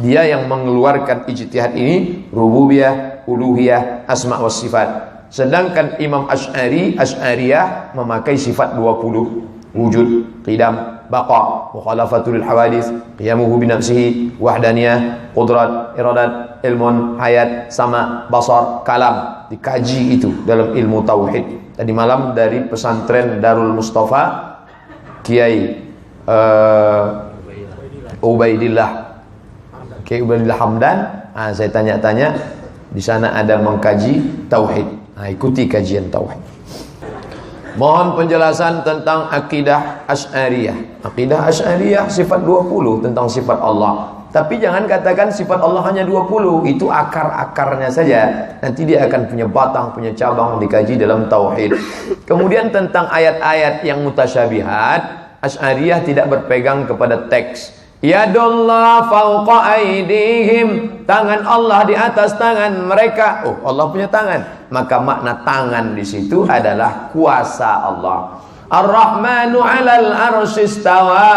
Dia yang mengeluarkan ijtihad ini, rububiyah, uluhiyah, asma wa sifat. Sedangkan Imam Asy'ariyah memakai sifat 20. Wujud, qidam, baqa, mukhalafatul hawadits, qiyamuhu bi nafsihi, wahdaniyah, qudrat, iradat, ilmun, hayat, sama, basar, kalam. Dikaji itu dalam ilmu tauhid. Tadi malam dari pesantren Darul Mustafa, Kiai Ubaidillah Hamdan. Saya tanya-tanya, di sana ada mengkaji tauhid. Ikuti kajian tauhid. Mohon penjelasan tentang akidah Asy'ariyah. Akidah Asy'ariyah sifat 20 tentang sifat Allah. Tapi jangan katakan sifat Allah hanya 20. Itu akar-akarnya saja. Nanti dia akan punya batang, punya cabang, dikaji dalam tauhid. Kemudian tentang ayat-ayat yang mutasyabihat, Asy'ariyah tidak berpegang kepada teks. Yadullah fauqa aydihim, tangan Allah di atas tangan mereka. Oh, Allah punya tangan. Maka makna tangan di situ adalah kuasa Allah. Ar-Rahmanu 'alal arsy istawa.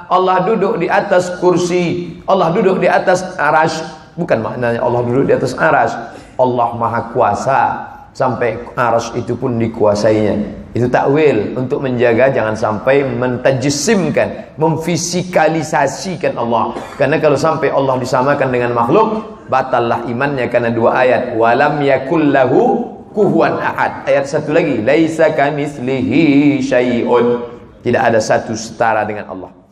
Allah duduk di atas kursi. Allah duduk di atas arasy. Bukan maknanya Allah duduk di atas arasy. Allah Maha Kuasa sampai arasy itu pun dikuasainya. Itu takwil untuk menjaga jangan sampai mentajissimkan, memfisikalisasikan Allah. Karena kalau sampai Allah disamakan dengan makhluk, batallah imannya karena dua ayat. Walam yakul lahu kufuwan ahad. Ayat satu lagi, laisa kamitslihi syai'un. Tidak ada satu setara dengan Allah.